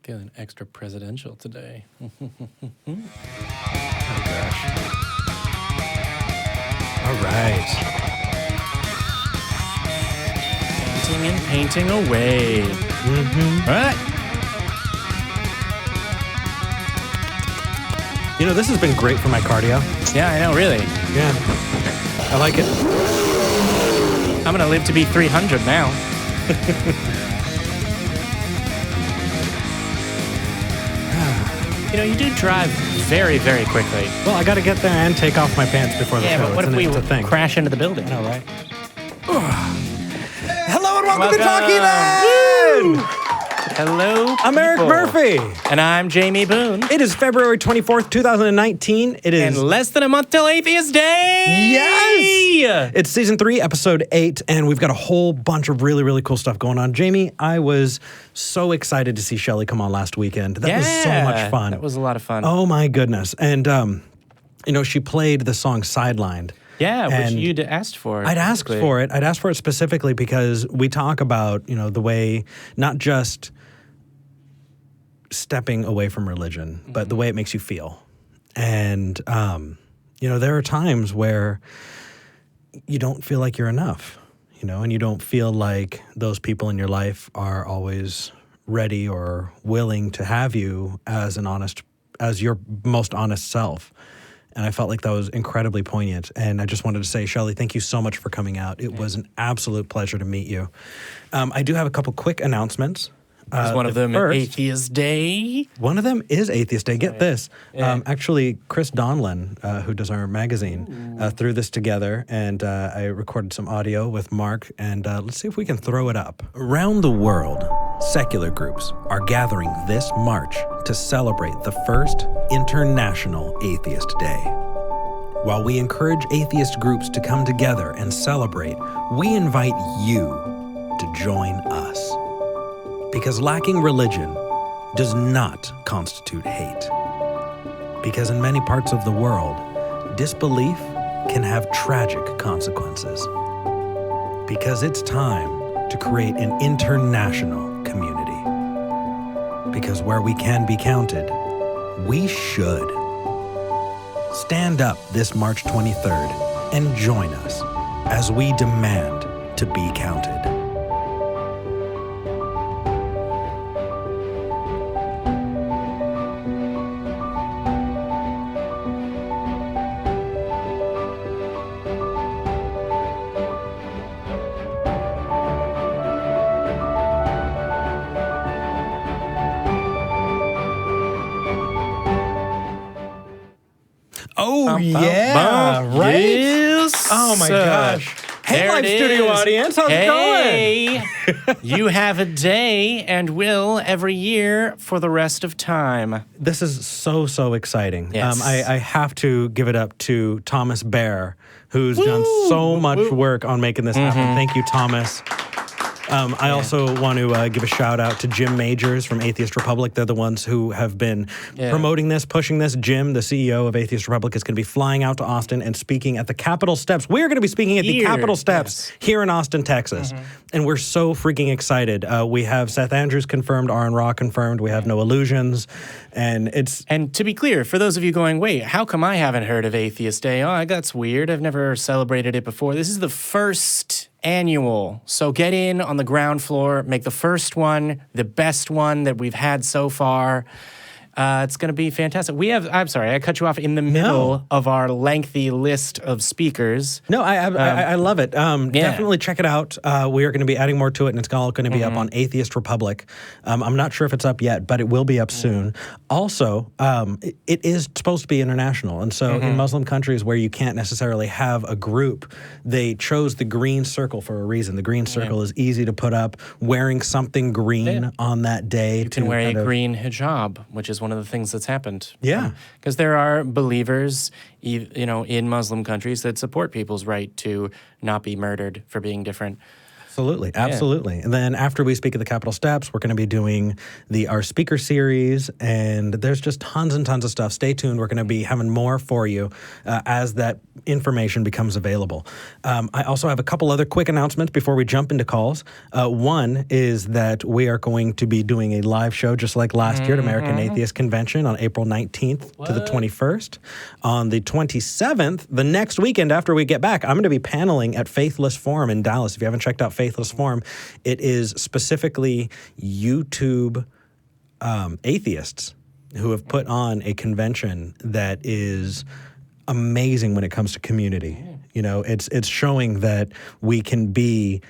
Feeling extra presidential today. Oh, gosh. All right. Painting and painting away. Mm-hmm. All right. You know, this has been great for my cardio. Yeah, I know, really. Yeah. I like it. I'm going to live to be 300 now. You know, you do drive very, very quickly. Well, I got to get there and take off my pants before the show. Yeah, but what if we crash into the building? I know, right? Hello and welcome to Talking Then! Hello, I'm Eric people. Murphy. And I'm Jamie Boone. It is February 24th, 2019. It is... And less than a month till Atheist Day! Yes! It's Season 3, Episode 8, and we've got a whole bunch of really, really cool stuff going on. Jamie, I was so excited to see Shelley come on last weekend. That was so much fun. That was a lot of fun. Oh, my goodness. And, you know, she played the song Sidelined. Yeah, which you'd asked for. I'd asked for it. I'd asked for it specifically because we talk about, you know, the way, not just stepping away from religion, but the way it makes you feel. And, you know, there are times where you don't feel like you're enough, you know, and you don't feel like those people in your life are always ready or willing to have you as your most honest self. And I felt like that was incredibly poignant. And I just wanted to say, Shelley, thank you so much for coming out. It was an absolute pleasure to meet you. I do have a couple quick announcements. Is one of them first, Atheist Day? One of them is Atheist Day. Get this. Actually, Chris Donlin, who does our magazine, threw this together, and I recorded some audio with Mark, and let's see if we can throw it up. Around the world, secular groups are gathering this March to celebrate the first International Atheist Day. While we encourage atheist groups to come together and celebrate, we invite you to join us. Because lacking religion does not constitute hate. Because in many parts of the world, disbelief can have tragic consequences. Because it's time to create an international community. Because where we can be counted, we should. Stand up this March 23rd and join us as we demand to be counted. Oh, yeah, right? Yes. Oh, my gosh. Hey, There live it studio is. audience, how's it going? You have a day and will every year for the rest of time. This is so exciting. Yes. I have to give it up to Thomas Bear, who's done so much work on making this happen. Thank you, Thomas. I also want to give a shout out to Jim Majors from Atheist Republic. They're the ones who have been promoting this, pushing this. Jim, the CEO of Atheist Republic, is going to be flying out to Austin and speaking at the Capitol Steps. We're going to be speaking at the Capitol Steps here in Austin, Texas. And we're so freaking excited. We have Seth Andrews confirmed, Aaron Ra confirmed. We have No Illusions. And to be clear, for those of you going, wait, how come I haven't heard of Atheist Day? Oh, that's weird. I've never celebrated it before. This is the first annual. So get in on the ground floor, make the first one the best one that we've had so far. It's going to be fantastic. I'm sorry, I cut you off in the middle of our lengthy list of speakers. No, I love it. Definitely check it out. We are going to be adding more to it, and it's all going to be up on Atheist Republic. I'm not sure if it's up yet, but it will be up soon. Also, it is supposed to be international, and so in Muslim countries where you can't necessarily have a group, they chose the green circle for a reason. The green circle is easy to put up. Wearing something green on that day. You can wear a green hijab, which is one of the things that's happened. Yeah. Because there are believers, in Muslim countries that support people's right to not be murdered for being different. Absolutely. And then after we speak at the Capitol Steps, we're going to be doing our speaker series, and there's just tons and tons of stuff. Stay tuned. We're going to be having more for you as that information becomes available. I also have a couple other quick announcements before we jump into calls. One is that we are going to be doing a live show just like last year at American Atheist Convention on April 19th to the 21st. On the 27th, the next weekend after we get back, I'm going to be paneling at Faithless Forum in Dallas. If you haven't checked out Faithless Forum, it is specifically YouTube atheists who have put on a convention that is amazing when it comes to community. You know, it's showing that we can be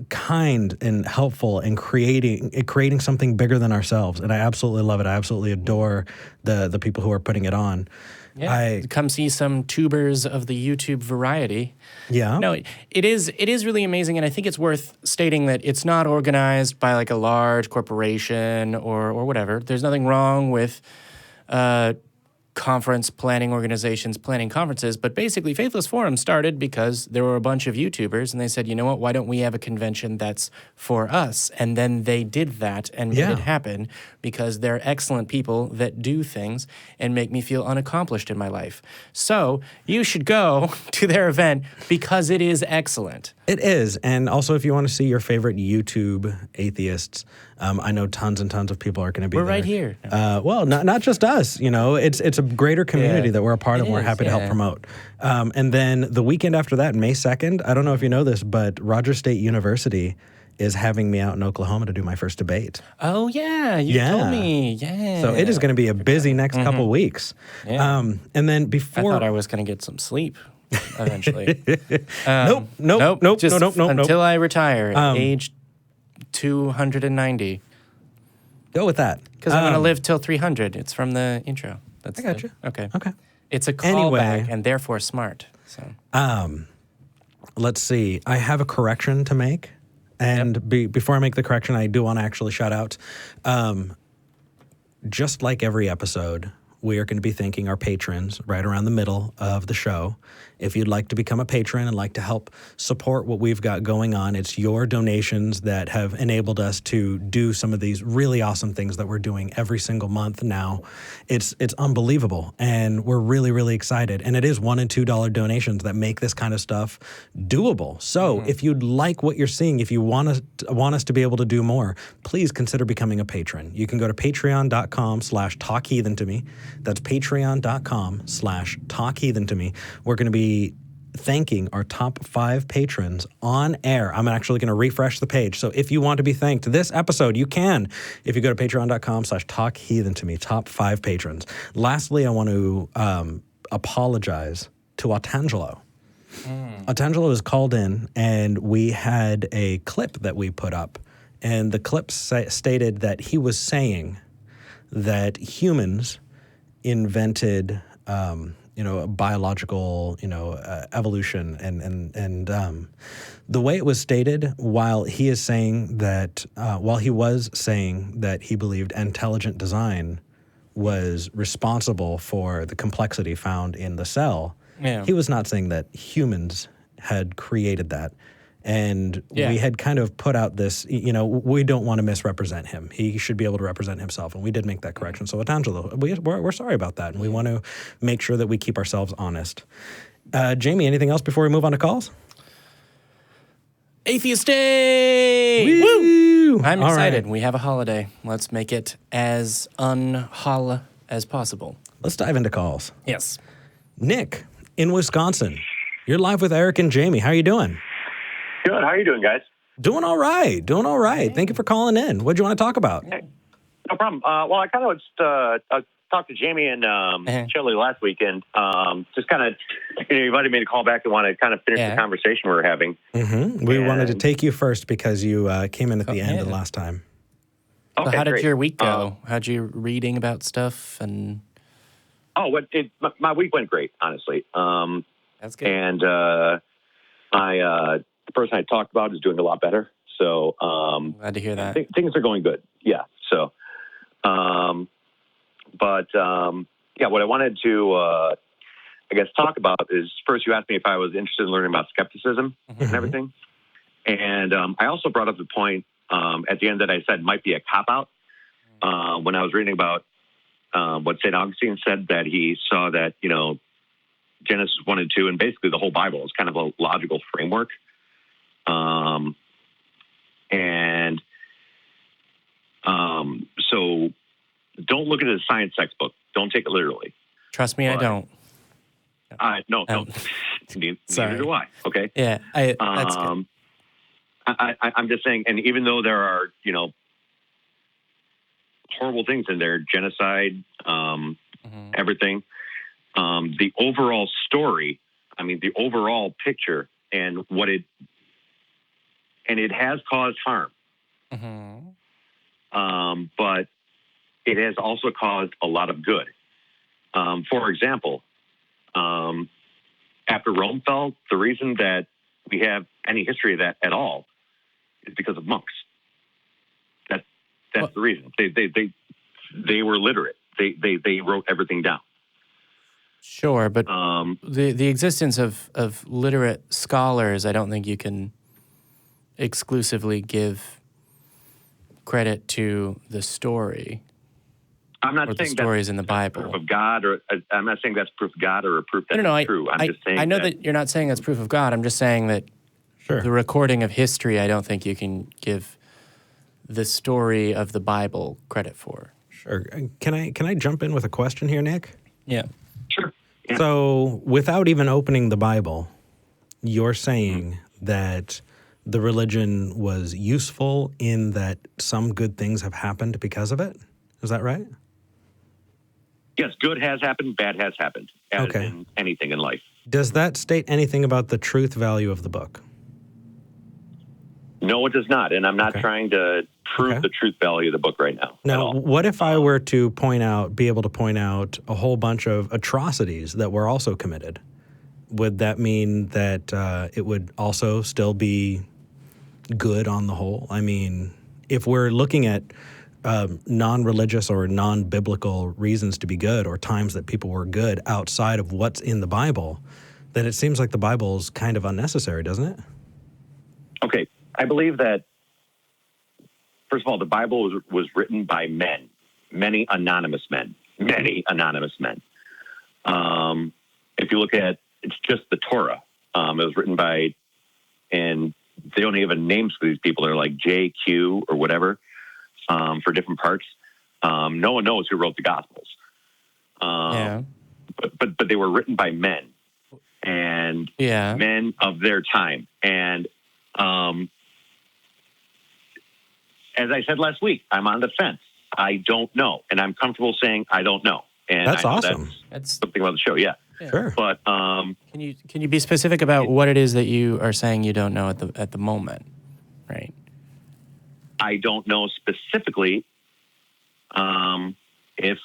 kind and helpful and creating something bigger than ourselves. And I absolutely love it. I absolutely adore the people who are putting it on. Yeah, come see some tubers of the YouTube variety. Yeah. No, it is really amazing, and I think it's worth stating that it's not organized by like a large corporation or whatever. There's nothing wrong with conference planning organizations planning conferences, but basically Faithless Forum started because there were a bunch of YouTubers and they said, you know what, why don't we have a convention that's for us? And then they did that and made it happen because they're excellent people that do things and make me feel unaccomplished in my life. So you should go to their event because it is excellent. It is. And also, if you want to see your favorite YouTube atheists, I know tons and tons of people are going to be there. We're right here. Well, not just us. You know, it's a greater community that we're a part of. We're happy to help promote. And then the weekend after that, May 2nd, I don't know if you know this, but Rogers State University is having me out in Oklahoma to do my first debate. Oh, yeah. You told me. Yeah. So it is going to be a busy next couple weeks. Yeah. And then before... I thought I was going to get some sleep eventually. Nope. Until I retire at age 290. Go with that. Because I'm going to live till 300. It's from the intro. I got you. Okay. Okay. It's a callback and therefore smart. So. Let's see. I have a correction to make. And before I make the correction, I do want to actually shout out, just like every episode, we are going to be thanking our patrons right around the middle of the show. If you'd like to become a patron and like to help support what we've got going on, it's your donations that have enabled us to do some of these really awesome things that we're doing every single month now. It's unbelievable, and we're really, really excited. And it is $1 and $2 donations that make this kind of stuff doable. So if you'd like what you're seeing, if you want us to be able to do more, please consider becoming a patron. You can go to patreon.com/talkheathen to me. That's patreon.com/talkheathen to me. We're going to be thanking our top 5 patrons on air. I'm actually going to refresh the page. So if you want to be thanked this episode, you can. If you go to patreon.com/talkheathen to me, top 5 patrons. Lastly, I want to apologize to Otangelo. Otangelo was called in, and we had a clip that we put up. And the clip stated that he was saying that humans invented biological, evolution, and the way it was stated, while he was saying that he believed intelligent design was responsible for the complexity found in the cell, he was not saying that humans had created that. And we had kind of put out this, we don't want to misrepresent him. He should be able to represent himself. And we did make that correction. So, Otangelo, we're sorry about that. And we want to make sure that we keep ourselves honest. Jamie, anything else before we move on to calls? Atheist Day! Woo! I'm excited. Right. We have a holiday. Let's make it as unhol as possible. Let's dive into calls. Yes. Nick, in Wisconsin. You're live with Eric and Jamie. How are you doing? Good. How are you doing, guys? Doing all right. Thank you for calling in. What do you want to talk about? Hey, no problem. Well, I kind of talked to Jamie and Shelley last weekend. Just kind of, you invited me to call back and want to kind of finish the conversation we were having. Mm-hmm. We wanted to take you first because you came in at the end of the last time. Okay, so how did your week go? How'd you reading about stuff and? My week went great, honestly. That's good. And the person I talked about is doing a lot better. So glad to hear that. Things are going good. Yeah. So, what I wanted to, talk about is first you asked me if I was interested in learning about skepticism and everything. And I also brought up the point at the end that I said might be a cop-out when I was reading about what St. Augustine said, that he saw that, Genesis 1 and 2, and basically the whole Bible is kind of a logical framework. So don't look at it as a science textbook. Don't take it literally. Trust me, I don't. No, neither do I. Okay. Yeah, that's good. I'm just saying, and even though there are, horrible things in there, genocide, everything, the overall story, the overall picture and it has caused harm. But it has also caused a lot of good. For example, after Rome fell, the reason that we have any history of that at all is because of monks. That's the reason. They were literate. They wrote everything down. Sure, but the existence of literate scholars, I don't think you can exclusively give credit to the story. I'm not or saying the stories in the that's Bible. proof of God, or I'm not saying that's proof of God or a proof that it's true. I'm just saying I know that you're not saying that's proof of God. I'm just saying that the recording of history, I don't think you can give the story of the Bible credit for. Sure. Can I jump in with a question here, Nick? Yeah. Sure. Yeah. So without even opening the Bible, you're saying that the religion was useful in that some good things have happened because of it? Is that right? Yes, good has happened, bad has happened, as in anything in life. Does that state anything about the truth value of the book? No, it does not, and I'm not trying to prove the truth value of the book right now. Now, what if I were to be able to point out a whole bunch of atrocities that were also committed? Would that mean that it would also still be good on the whole? I mean, if we're looking at non-religious or non-biblical reasons to be good, or times that people were good outside of what's in the Bible, then it seems like the Bible's kind of unnecessary, doesn't it? Okay. I believe that, first of all, the Bible was written by men, many anonymous men. If you look at, it's just the Torah. It was written by, and they don't even have names for these people. They're like J, Q, or whatever, for different parts. No one knows who wrote the Gospels. But they were written by men, and men of their time. And as I said last week, I'm on the fence. I don't know, and I'm comfortable saying I don't know. And that's awesome. That's something about the show, yeah. Sure. But can you be specific about what it is that you are saying you don't know at the moment, right? I don't know specifically if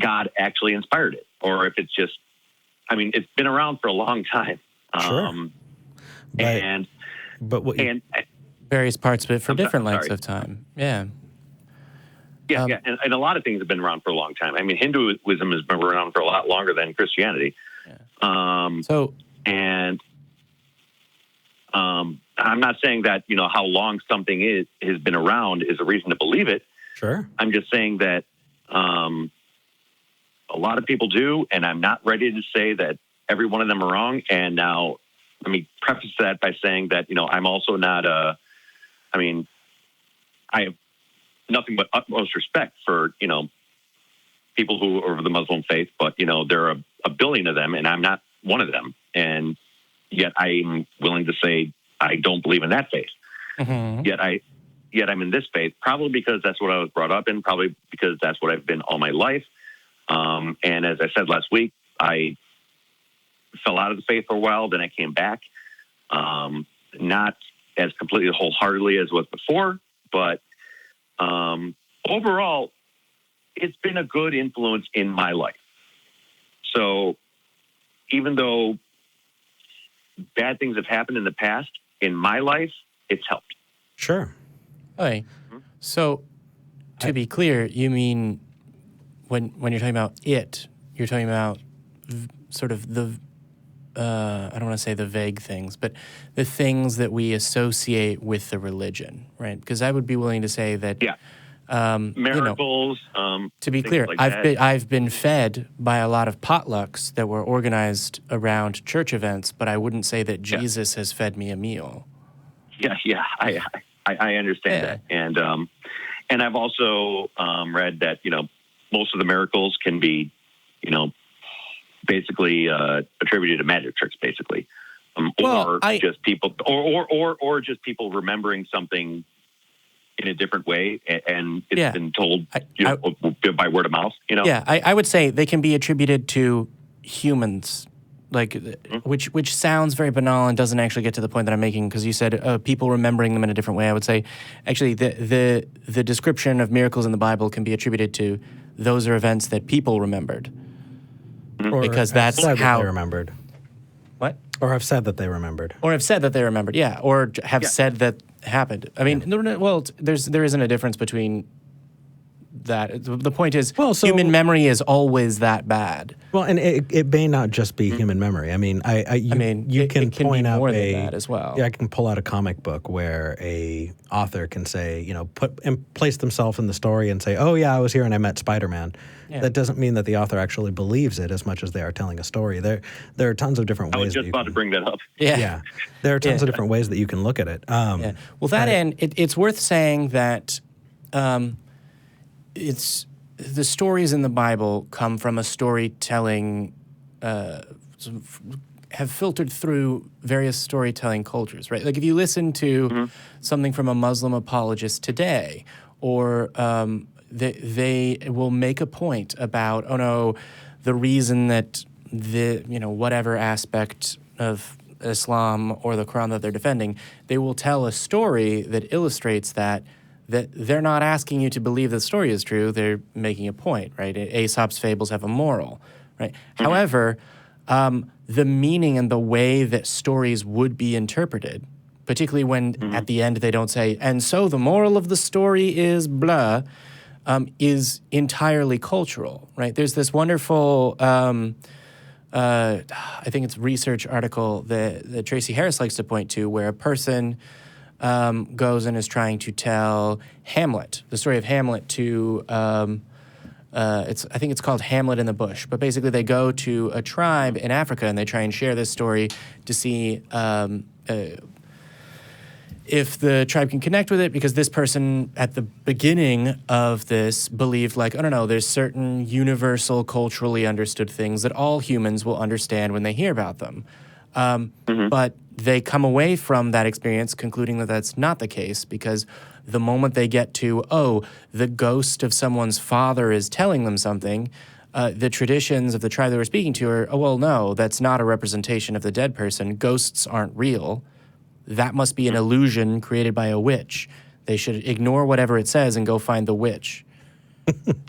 God actually inspired it, or if it's just. I mean, it's been around for a long time. Sure. And various parts of it for different lengths of time. Yeah. Yeah, and a lot of things have been around for a long time. I mean, Hinduism has been around for a lot longer than Christianity. I'm not saying that, how long something has been around is a reason to believe it. Sure. I'm just saying that a lot of people do, and I'm not ready to say that every one of them are wrong. And now let me preface that by saying that, I'm also not I have nothing but utmost respect for, people who are of the Muslim faith, but, there are a billion of them, and I'm not one of them. And yet I'm willing to say I don't believe in that faith. Mm-hmm. Yet I'm in this faith, probably because that's what I was brought up in, probably because that's what I've been all my life. And as I said last week, I fell out of the faith for a while, then I came back, not as completely wholeheartedly as was before, but overall, it's been a good influence in my life. So even though bad things have happened in the past, in my life, it's helped. Sure. Okay. So to be clear, you mean when you're talking about it, you're talking about sort of I don't want to say the vague things, but the things that we associate with the religion, right? Because I would be willing to say that, miracles. To be things clear, like I've been fed by a lot of potlucks that were organized around church events, but I wouldn't say that Jesus has fed me a meal. Yeah. I understand that, and I've also read that most of the miracles can be basically attributed to magic tricks, basically, just people, or just people remembering something in a different way, and it's been told by word of mouth. Yeah, I would say they can be attributed to humans, like which sounds very banal and doesn't actually get to the point that I'm making, because you said people remembering them in a different way. I would say actually the description of miracles in the Bible can be attributed to those are events that people remembered. Because that's how they remembered. What? Or have said that they remembered. Or have said that they remembered, yeah. Or have said that happened. I mean, there isn't a difference between that. The point is, human memory is always that bad. Well, and it may not just be human memory. I mean, you can point out more than that as well. Yeah, I can pull out a comic book where a author can say, put and place themselves in the story and say, "Oh yeah, I was here and I met Spider-Man." Yeah. That doesn't mean that the author actually believes it as much as they are telling a story. There are tons of different ways. I was just about to bring that up. Yeah. There are tons of different ways that you can look at it. Well, that end, it's worth saying that it's the stories in the Bible come from a storytelling, have filtered through various storytelling cultures, right? Like if you listen to something from a Muslim apologist today, or they will make a point about, the reason that whatever aspect of Islam or the Quran that they're defending, they will tell a story that illustrates that they're not asking you to believe the story is true. They're making a point, right? Aesop's fables have a moral, right? However, the meaning and the way that stories would be interpreted, particularly when at the end they don't say, and so the moral of the story is blah, is entirely cultural, right? There's this wonderful, I think it's research article that Tracy Harris likes to point to, where a person goes and is trying to tell Hamlet, the story of Hamlet to, I think it's called Hamlet in the Bush, but basically they go to a tribe in Africa and they try and share this story to see if the tribe can connect with it, because this person at the beginning of this believed there's certain universal culturally understood things that all humans will understand when they hear about them. But they come away from that experience concluding that that's not the case, because the moment they get to, the ghost of someone's father is telling them something, the traditions of the tribe they were speaking to are, no, that's not a representation of the dead person. Ghosts aren't real. That must be an illusion created by a witch. They should ignore whatever it says and go find the witch.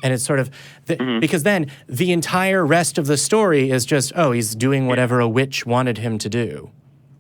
And it's sort of, because then the entire rest of the story is just, he's doing whatever a witch wanted him to do.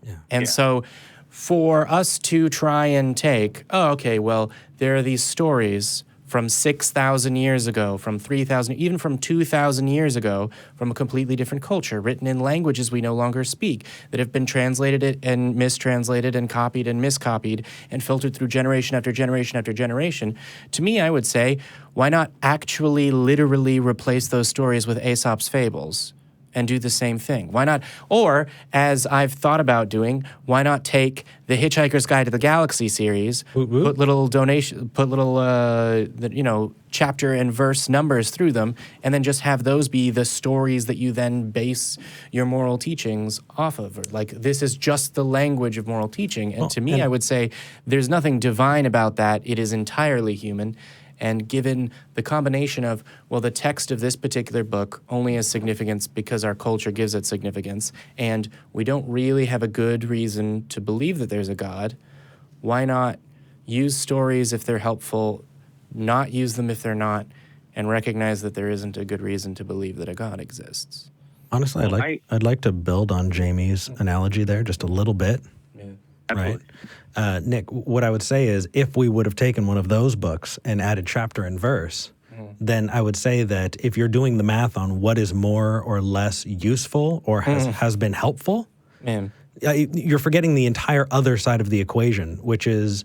Yeah. And so for us to try and take, there are these stories from 6,000 years ago, from 3,000, even from 2,000 years ago, from a completely different culture, written in languages we no longer speak, that have been translated and mistranslated and copied and miscopied and filtered through generation after generation after generation. To me, I would say, why not actually literally replace those stories with Aesop's fables and do the same thing? Why not? Or, as I've thought about doing, why not take the Hitchhiker's Guide to the Galaxy series, put little chapter and verse numbers through them, and then just have those be the stories that you then base your moral teachings off of. Like, this is just the language of moral teaching. And to me, I would say there's nothing divine about that. It is entirely human. And given the combination of, the text of this particular book only has significance because our culture gives it significance, and we don't really have a good reason to believe that there's a God, why not use stories if they're helpful, not use them if they're not, and recognize that there isn't a good reason to believe that a God exists? Honestly, I'd like to build on Jamie's analogy there just a little bit. Right. Nick, what I would say is, if we would have taken one of those books and added chapter and verse, then I would say that if you're doing the math on what is more or less useful or has been helpful, Man. you're forgetting the entire other side of the equation, which is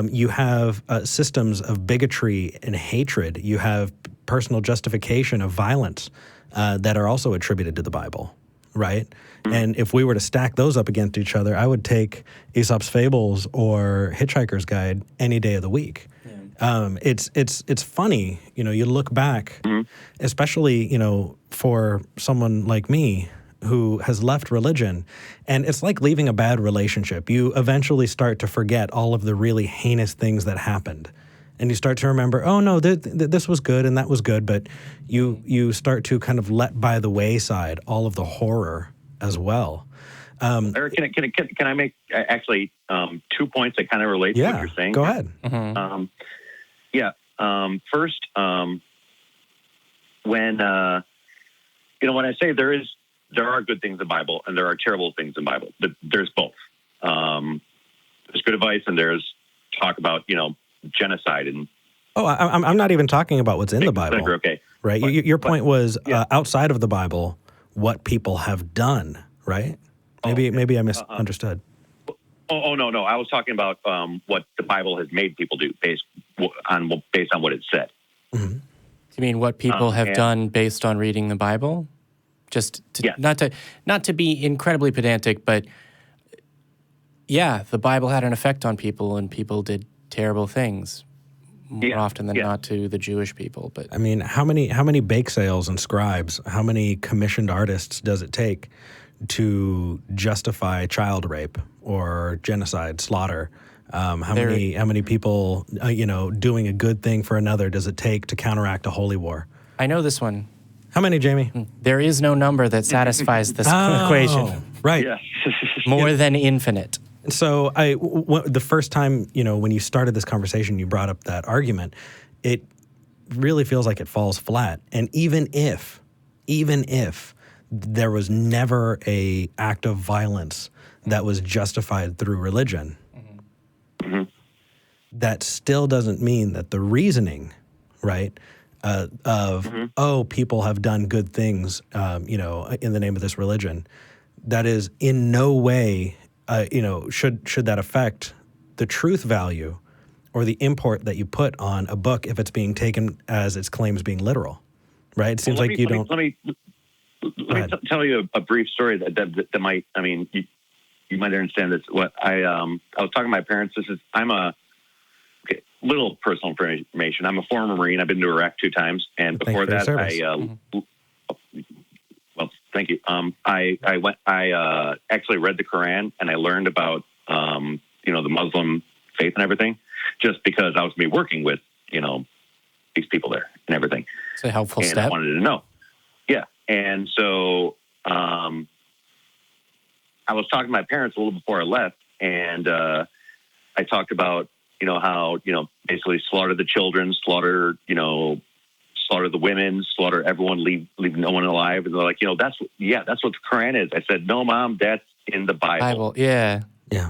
you have systems of bigotry and hatred. You have personal justification of violence that are also attributed to the Bible, right? And if we were to stack those up against each other, I would take Aesop's Fables or Hitchhiker's Guide any day of the week. It's funny, you look back, especially, for someone like me who has left religion, and it's like leaving a bad relationship. You eventually start to forget all of the really heinous things that happened. And you start to remember, oh no, this was good and that was good, but you start to kind of let by the wayside all of the horror as well. Eric, can I make actually 2 points that kind of relate to what you're saying? Go ahead. First, when I say there are good things in the Bible and there are terrible things in the Bible, but there's both. There's good advice and there's talk about genocide and. Oh, I'm not even talking about what's in the Bible. Okay, right? Your point was outside of the Bible, what people have done, right? Maybe I misunderstood. Oh no! I was talking about what the Bible has made people do based on what it said. You mean what people have done based on reading the Bible? Not to be incredibly pedantic, but the Bible had an effect on people, and people did terrible things more often than not to the Jewish people. But I mean, how many bake sales and scribes, how many commissioned artists does it take to justify child rape or genocide, slaughter? How many people, doing a good thing for another does it take to counteract a holy war? I know this one. How many, Jamie? There is no number that satisfies this equation. Right. Yeah. More than infinite. So the first time, when you started this conversation, you brought up that argument, it really feels like it falls flat. And even if there was never a act of violence that was justified through religion, that still doesn't mean that the reasoning, right, people have done good things, in the name of this religion, that is in no way, should that affect the truth value or the import that you put on a book if it's being taken as its claims being literal, right? It seems like you don't. Let me tell you a brief story that might. I mean, you might understand this. What I was talking to my parents. I'm a little personal information. I'm a former Marine. I've been to Iraq 2 times, and before that, well, thank you. I actually read the Quran and I learned about the Muslim faith and everything, just because I was going to be working with these people there and everything. It's a helpful and step. I wanted to know. Yeah, and so I was talking to my parents a little before I left, and I talked about how basically slaughter the children, slaughter the women, slaughter everyone, leave no one alive. And they're like, that's what the Quran is. I said, no, Mom, that's in the Bible. Yeah. And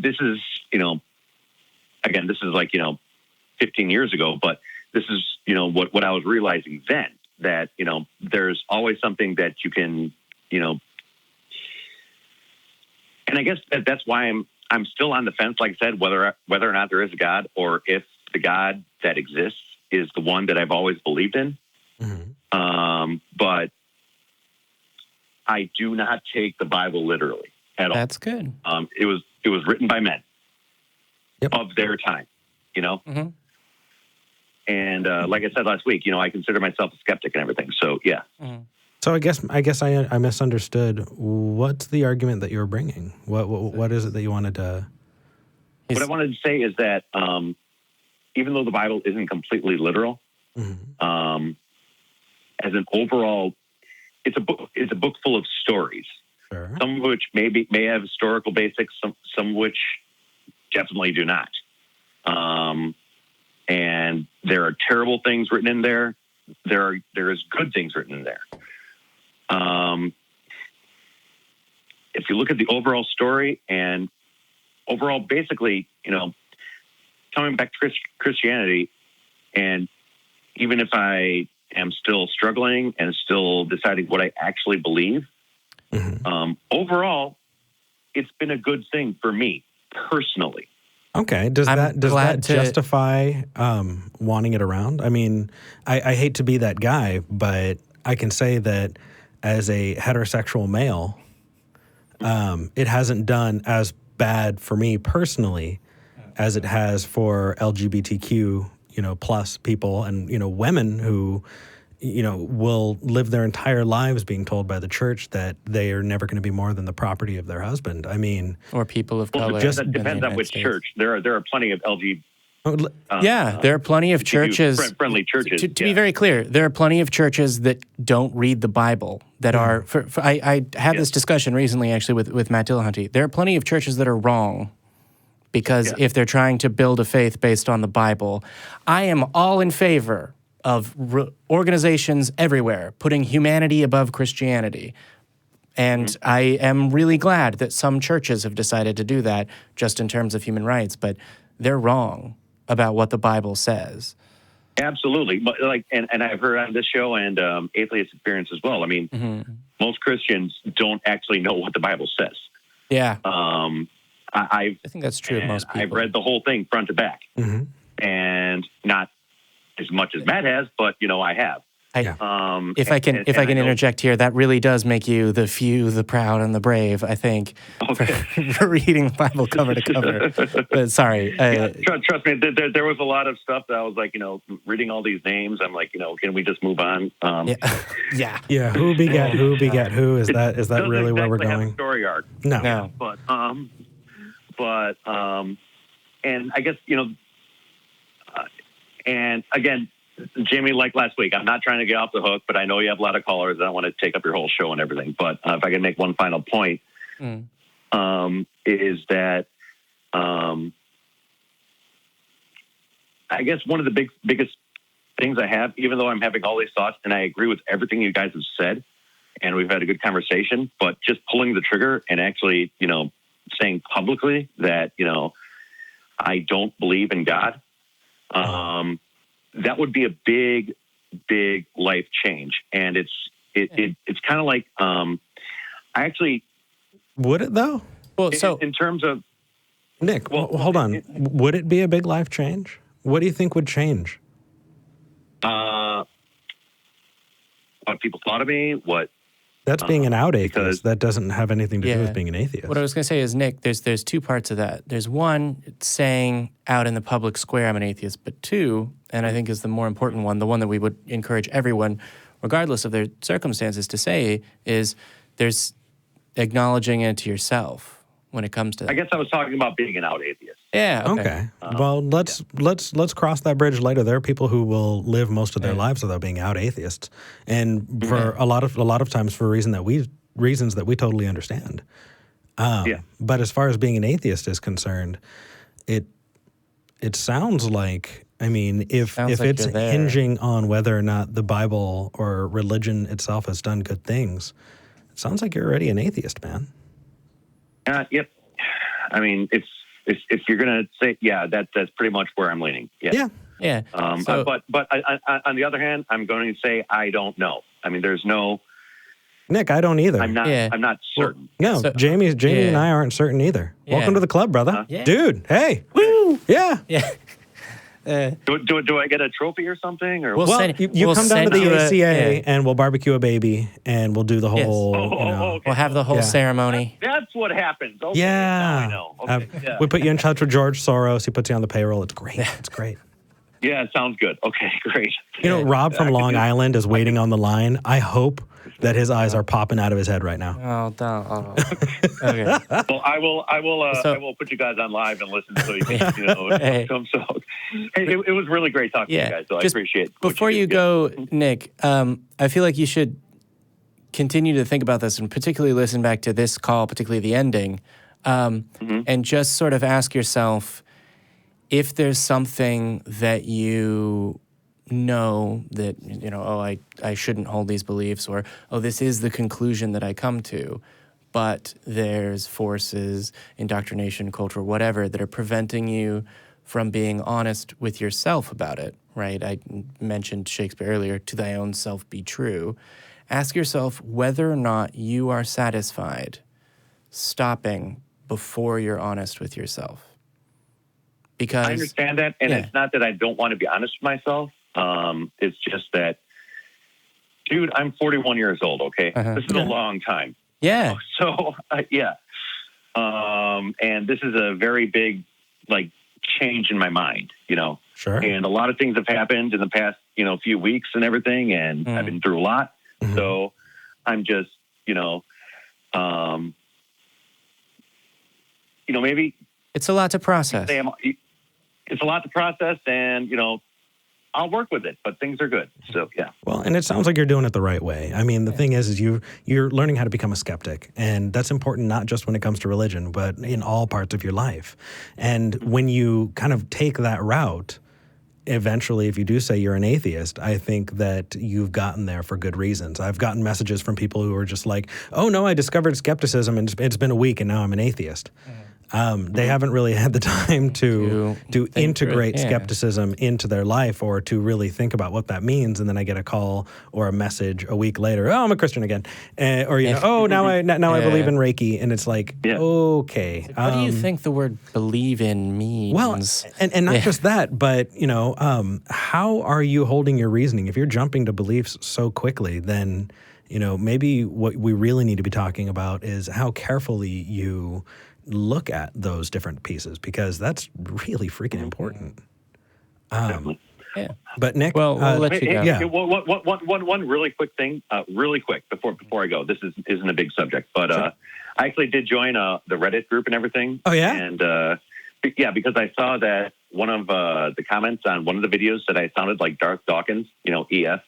this is, again, this is like, 15 years ago, but this is, what I was realizing then, that, there's always something that you can, and I guess that's why I'm still on the fence, like I said, whether or not there is a God, or if the God that exists is the one that I've always believed in. But I do not take the Bible literally at all. That's good. It was written by men of their time, And like I said last week, I consider myself a skeptic and everything. So yeah. So I guess I misunderstood. What's the argument that you're bringing? What is it that you wanted to? What I wanted to say is that even though the Bible isn't completely literal, as an overall, it's a book full of stories. Sure. Some of which may have historical basics, some of which definitely do not. And there are terrible things written in there. There is good things written in there. If you look at the overall story and overall, basically, coming back to Christianity, and even if I am still struggling and still deciding what I actually believe, overall, it's been a good thing for me personally. Okay. Does that justify wanting it around? I mean, I hate to be that guy, but I can say that as a heterosexual male, it hasn't done as bad for me personally as it has for LGBTQ, plus people and, women who, will live their entire lives being told by the church that they are never going to be more than the property of their husband. I mean, or people of color. It depends on which church. There are plenty of there are plenty of churches, friendly churches. To be very clear, there are plenty of churches that don't read the Bible. That are. I had this discussion recently, actually, with Matt Dillahunty. There are plenty of churches that are wrong because if they're trying to build a faith based on the Bible, I am all in favor of organizations everywhere putting humanity above Christianity. And I am really glad that some churches have decided to do that just in terms of human rights, but they're wrong about what the Bible says. Absolutely. But and I've heard on this show and Atheist Experience as well. I mean, most Christians don't actually know what the Bible says. Yeah. I think that's true of most people. I've read the whole thing front to back. And not as much as Matt has, but I have. If I can interject here, that really does make you the few, the proud, and the brave, I think, for reading the Bible cover to cover. But sorry. Trust me, there was a lot of stuff that I was like, reading all these names. I'm like, can we just move on? Yeah. Who begat who? Is that really where we're going? Have a story arc. No. But and I guess and again, Jamie, like last week, I'm not trying to get off the hook, but I know you have a lot of callers. I don't want to take up your whole show and everything. But if I can make one final point, is that I guess one of the biggest things I have, even though I'm having all these thoughts, and I agree with everything you guys have said, and we've had a good conversation, but just pulling the trigger and actually, saying publicly that, I don't believe in God, that would be a big, big life change. And it's kind of like, I actually... Would it though? Well, so in terms of... Nick, hold on. Would it be a big life change? What do you think would change? What people thought of me, what... That's being an out atheist. That doesn't have anything to do with being an atheist. What I was going to say is, Nick, there's two parts of that. There's one, saying out in the public square I'm an atheist, but two, and I think is the more important one, the one that we would encourage everyone, regardless of their circumstances, to say is there's acknowledging it to yourself when it comes to that. I guess I was talking about being an out atheist. Yeah. Okay. Well, let's cross that bridge later. There are people who will live most of their lives without being out atheists, and for a lot of times for reasons that we totally understand. But as far as being an atheist is concerned, it sounds like, I mean, if it's hinging on whether or not the Bible or religion itself has done good things, it sounds like you're already an atheist, man. Yep. I mean, if you're gonna say, that's pretty much where I'm leaning. Yeah. But on the other hand, I'm going to say I don't know. I mean, there's no. Nick, I don't either. I'm not certain. Well, no, Jamie and I aren't certain either. Welcome to the club, brother. Dude, hey. Woo! Yeah. Do I get a trophy or something? Or you come down to the ACA and we'll barbecue a baby and we'll do the whole. Okay. We'll have the whole ceremony. That's what happens. Okay, yeah, now I know. Okay. We put you in touch with George Soros. He puts you on the payroll. It's great. It's great. Yeah, it sounds good. Okay, great. Rob from Long Island is waiting on the line. I hope that his eyes are popping out of his head right now. Oh, don't. Okay. Well, I will put you guys on live and listen so you can, come. So, hey, it was really great talking to you guys. So I appreciate it. Before you go, Nick, I feel like you should continue to think about this and particularly listen back to this call, particularly the ending, and just sort of ask yourself if there's something that you know that, I shouldn't hold these beliefs, or, this is the conclusion that I come to, but there's forces, indoctrination, culture, whatever, that are preventing you from being honest with yourself about it, right? I mentioned Shakespeare earlier, to thy own self be true. Ask yourself whether or not you are satisfied stopping before you're honest with yourself. Because I understand that, and it's not that I don't want to be honest with myself. It's just that, dude, I'm 41 years old, okay? This is a long time. Yeah. So, and this is a very big, like, change in my mind, you know? Sure. And a lot of things have happened in the past, you know, few weeks and everything, and I've been through a lot. So I'm just, you know, maybe it's a lot to process. It's a lot to process, and, you know, I'll work with it, but things are good. So, yeah. Well, and it sounds like you're doing it the right way. I mean, the thing is you're learning how to become a skeptic, and that's important not just when it comes to religion, but in all parts of your life. And when you kind of take that route, eventually, if you do say you're an atheist, I think that you've gotten there for good reasons. I've gotten messages from people who are just like, oh, no, I discovered skepticism, and it's been a week, and now I'm an atheist. They haven't really had the time to integrate skepticism into their life or to really think about what that means. And then I get a call or a message a week later, oh, I'm a Christian again. Or, you know, oh, now I believe in Reiki. And it's like, okay. What do you think the word believe in means? Well, and not just that, but, you know, how are you holding your reasoning? If you're jumping to beliefs so quickly, then, you know, maybe what we really need to be talking about is how carefully you look at those different pieces, because that's really freaking important. But Nick, well, we'll let you go. One really quick thing, really quick before I go. This isn't a big subject, but I actually did join the Reddit group and everything. Oh yeah, and because I saw that one of the comments on one of the videos that I sounded like Darth Dawkins, you know, EF,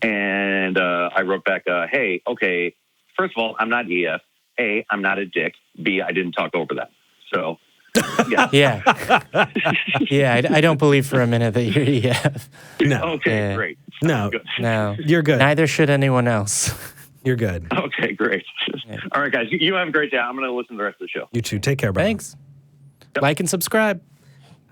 and I wrote back, hey, okay, first of all, I'm not EF. A, I'm not a dick. B, I didn't talk over them. So, yeah. I don't believe for a minute that you're EF. No. Okay, great. No. Good. No. You're good. Neither should anyone else. You're good. Okay, great. All right, guys. You have a great day. I'm going to listen to the rest of the show. You too. Take care, brother. Thanks. Yep. Like and subscribe.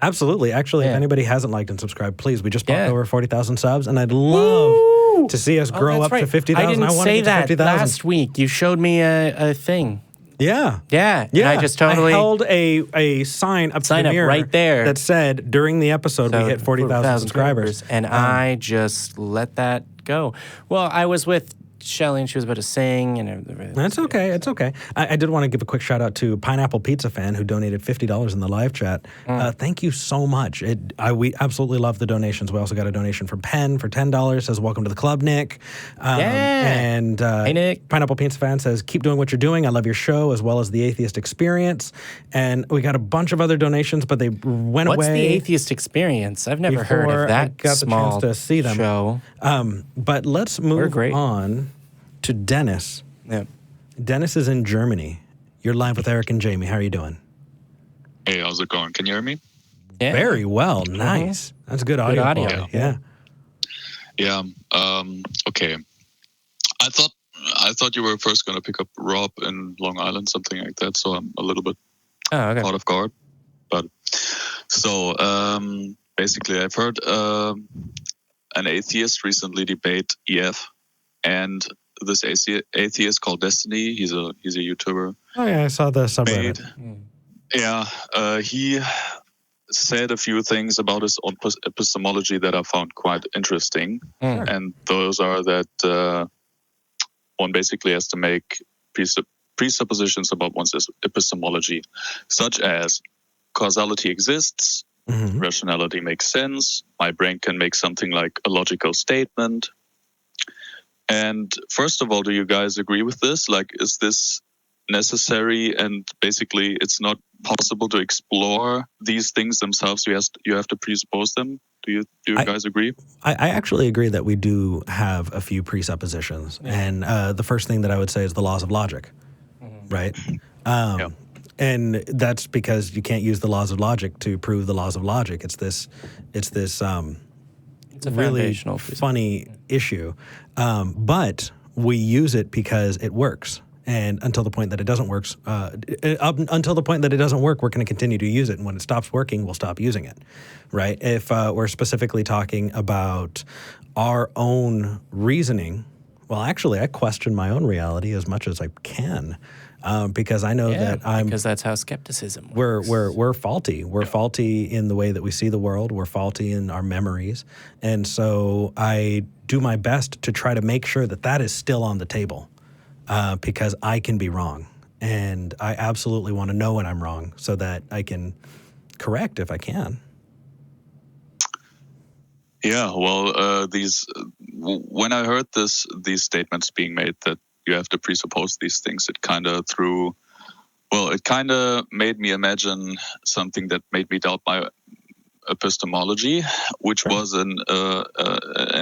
Absolutely. Actually, if anybody hasn't liked and subscribed, please. We just popped over 40,000 subs, and I'd love to see us grow up to 50,000. I didn't say that 50,000. last week. You showed me a thing. Yeah. And I just totally held a sign up to the mirror right there that said during the episode we hit 40,000 subscribers, and I just let that go. Well, I was with Shelly, and she was about to sing, and everything. That's okay. It's okay. I did want to give a quick shout out to Pineapple Pizza Fan, who donated $50 in the live chat. Thank you so much. We absolutely love the donations. We also got a donation from Penn for $10. Says welcome to the club, Nick. And hey, Nick. Pineapple Pizza Fan says keep doing what you're doing. I love your show as well as the Atheist Experience. And we got a bunch of other donations, but they went away. What's the Atheist Experience? I've never heard of that. I got small the chance to see them. Show. But let's move on to Dennis. Yeah. Dennis is in Germany. You're live with Eric and Jamie. How are you doing? Hey, how's it going? Can you hear me? Yeah. Very well. Nice. That's good audio. Yeah. Yeah. Okay. I thought you were first going to pick up Rob in Long Island, something like that. So I'm a little bit out of guard. But so basically, I've heard an atheist recently debate EF and this atheist called Destiny. He's a YouTuber. Oh yeah, I saw the subreddit. Yeah, he said a few things about his own epistemology that I found quite interesting, and those are that one basically has to make presuppositions about one's epistemology, such as causality exists, rationality makes sense, my brain can make something like a logical statement. And first of all, do you guys agree with this? Like, is this necessary? And basically, it's not possible to explore these things themselves. You have to presuppose them. Do you guys agree? I actually agree that we do have a few presuppositions. And the first thing that I would say is the laws of logic, right? And that's because you can't use the laws of logic to prove the laws of logic. It's a really funny issue. But we use it because it works. And until the point that it doesn't work, until the point that it doesn't work, we're going to continue to use it. And when it stops working, we'll stop using it, right? If we're specifically talking about our own reasoning, well, actually, I question my own reality as much as I can, because I know that because that's how skepticism works. We're faulty. We're faulty in the way that we see the world. We're faulty in our memories, and so I do my best to try to make sure that that is still on the table. Because I can be wrong, and I absolutely want to know when I'm wrong so that I can correct if I can. Yeah, well, when I heard these statements being made that you have to presuppose these things, it kind of made me imagine something that made me doubt my epistemology, which was an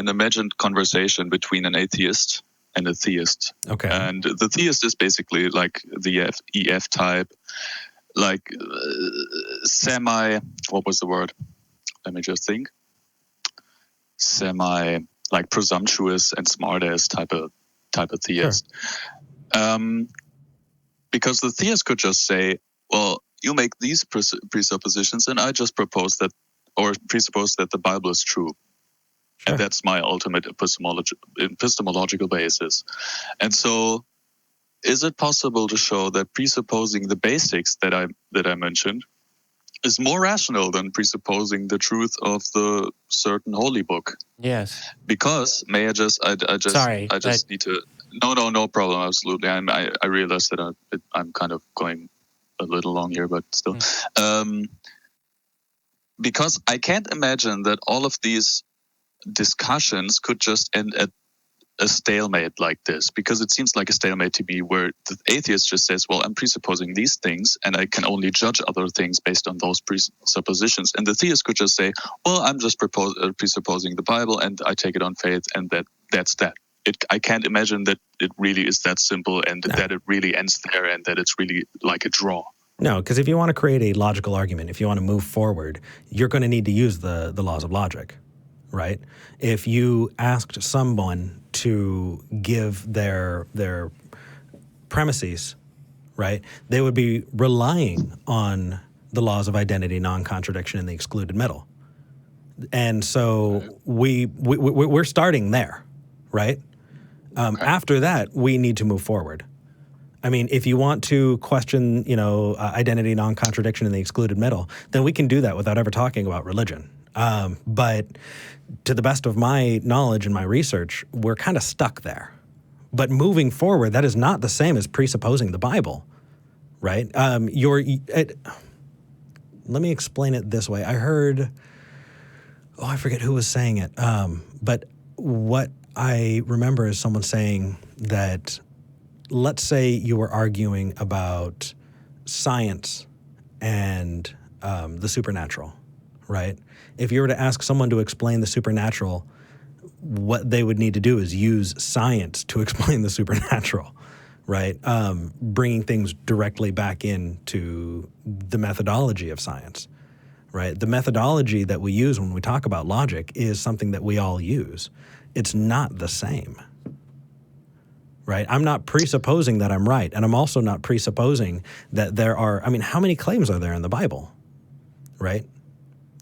imagined conversation between an atheist and a theist. Okay. And the theist is basically like the EF type, like what was the word? Let me just think. Like presumptuous and smartass type of theist. Sure. Because the theist could just say, well, you make these presuppositions and I just presuppose that the Bible is true. Sure. And that's my ultimate epistemological basis. And so, is it possible to show that presupposing the basics that I mentioned is more rational than presupposing the truth of the certain holy book? Yes. Because I just need to. No problem. Absolutely. I realize that I'm kind of going a little long here, but still, because I can't imagine that all of these discussions could just end at a stalemate like this, because it seems like a stalemate to me where the atheist just says, well, I'm presupposing these things and I can only judge other things based on those presuppositions. And the theist could just say, well, I'm just presupposing the Bible and I take it on faith, and that's that. I can't imagine that it really is that simple and that it really ends there and that it's really like a draw. No, because if you want to create a logical argument, if you want to move forward, you're going to need to use the laws of logic. Right? If you asked someone to give their premises, right, they would be relying on the laws of identity, non-contradiction, and the excluded middle. And so we're starting there, right? After that, we need to move forward. I mean, if you want to question, identity, non-contradiction, and the excluded middle, then we can do that without ever talking about religion. But to the best of my knowledge and my research, we're kind of stuck there. But moving forward, that is not the same as presupposing the Bible, right? Let me explain it this way. I heard, I forget who was saying it, but what I remember is someone saying that, let's say you were arguing about science and the supernatural, right? If you were to ask someone to explain the supernatural, what they would need to do is use science to explain the supernatural, right? Bringing things directly back into the methodology of science, right? The methodology that we use when we talk about logic is something that we all use. It's not the same, right? I'm not presupposing that I'm right, and I'm also not presupposing that there are, how many claims are there in the Bible, right?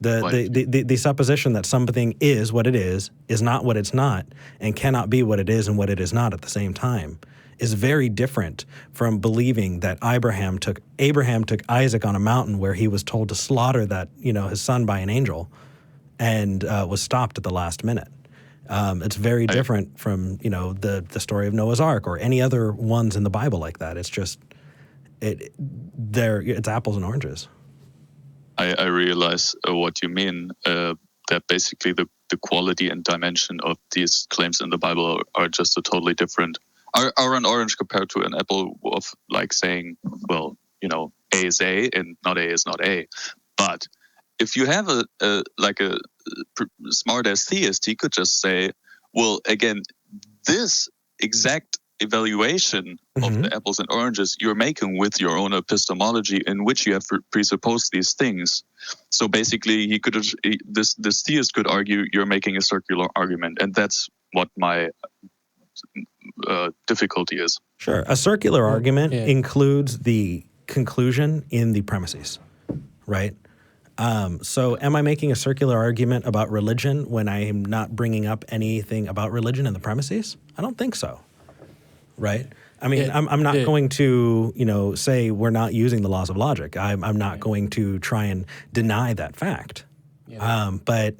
The supposition that something is what it is not what it's not, and cannot be what it is and what it is not at the same time, is very different from believing that Abraham took Isaac on a mountain where he was told to slaughter his son by an angel, and was stopped at the last minute. It's very different from the story of Noah's Ark or any other ones in the Bible like that. It's just it's apples and oranges. I realize what you mean, that basically the quality and dimension of these claims in the Bible are just a totally different, are an orange compared to an apple, of like saying, well, A is A and not A is not A. But if you have a smart-ass theist, he could just say, well, again, this exact evaluation of the apples and oranges you're making with your own epistemology in which you have presupposed these things. So basically, this theist could argue you're making a circular argument, and that's what my difficulty is. Sure. A circular argument yeah. includes the conclusion in the premises, right? So am I making a circular argument about religion when I am not bringing up anything about religion in the premises? I don't think so, right? I mean, I'm not going to, say we're not using the laws of logic. I'm not going to try and deny that fact. Yeah. But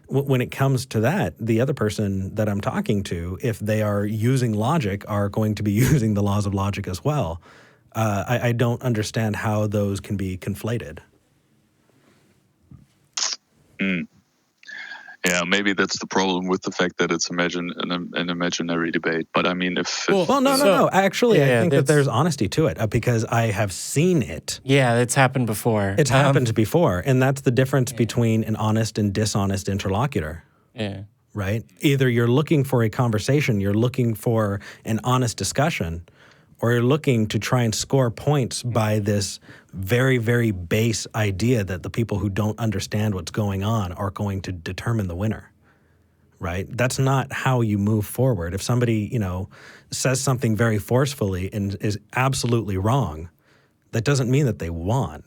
when it comes to that, the other person that I'm talking to, if they are using logic, are going to be using the laws of logic as well. I don't understand how those can be conflated. Yeah, maybe that's the problem with the fact that it's an imaginary debate. But I mean, no. Actually, I think that there's honesty to it because I have seen it. Yeah, it's happened before. It's happened before, and that's the difference between an honest and dishonest interlocutor. Yeah. Right? Either you're looking for a conversation, you're looking for an honest discussion, or you're looking to try and score points by this very, very base idea that the people who don't understand what's going on are going to determine the winner, right? That's not how you move forward. If somebody, says something very forcefully and is absolutely wrong, that doesn't mean that they won.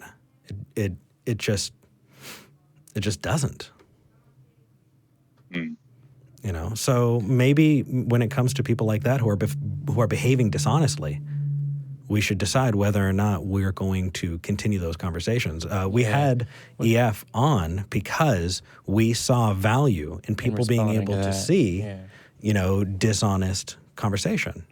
It just doesn't. So maybe when it comes to people like that who are behaving dishonestly, we should decide whether or not we're going to continue those conversations. We had EF on because we saw value in people being able to see, dishonest conversation.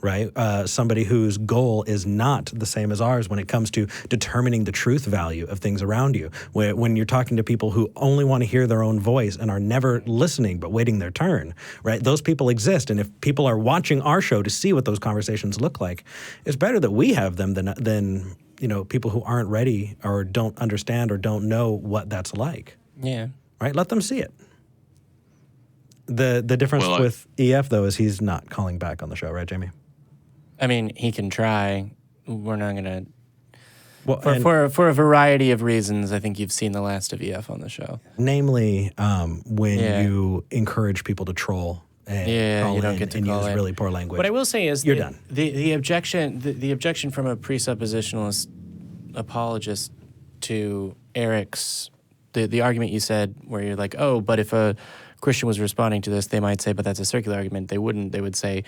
Right? Somebody whose goal is not the same as ours when it comes to determining the truth value of things around you. When you're talking to people who only want to hear their own voice and are never listening but waiting their turn, right? Those people exist. And if people are watching our show to see what those conversations look like, it's better that we have them than people who aren't ready or don't understand or don't know what that's like. Yeah. Right? Let them see it. The difference with EF, though, is he's not calling back on the show, right, Jamie? I mean, he can try. We're not going to... Well, for a variety of reasons, I think you've seen the last of EF on the show. Namely, when you encourage people to troll and call you don't in get to and call use in. really poor language. What I will say is you're done. The objection from a presuppositionalist apologist to Eric's the argument you said where you're like, oh, but if a Christian was responding to this, they might say, but that's a circular argument. They wouldn't. They would say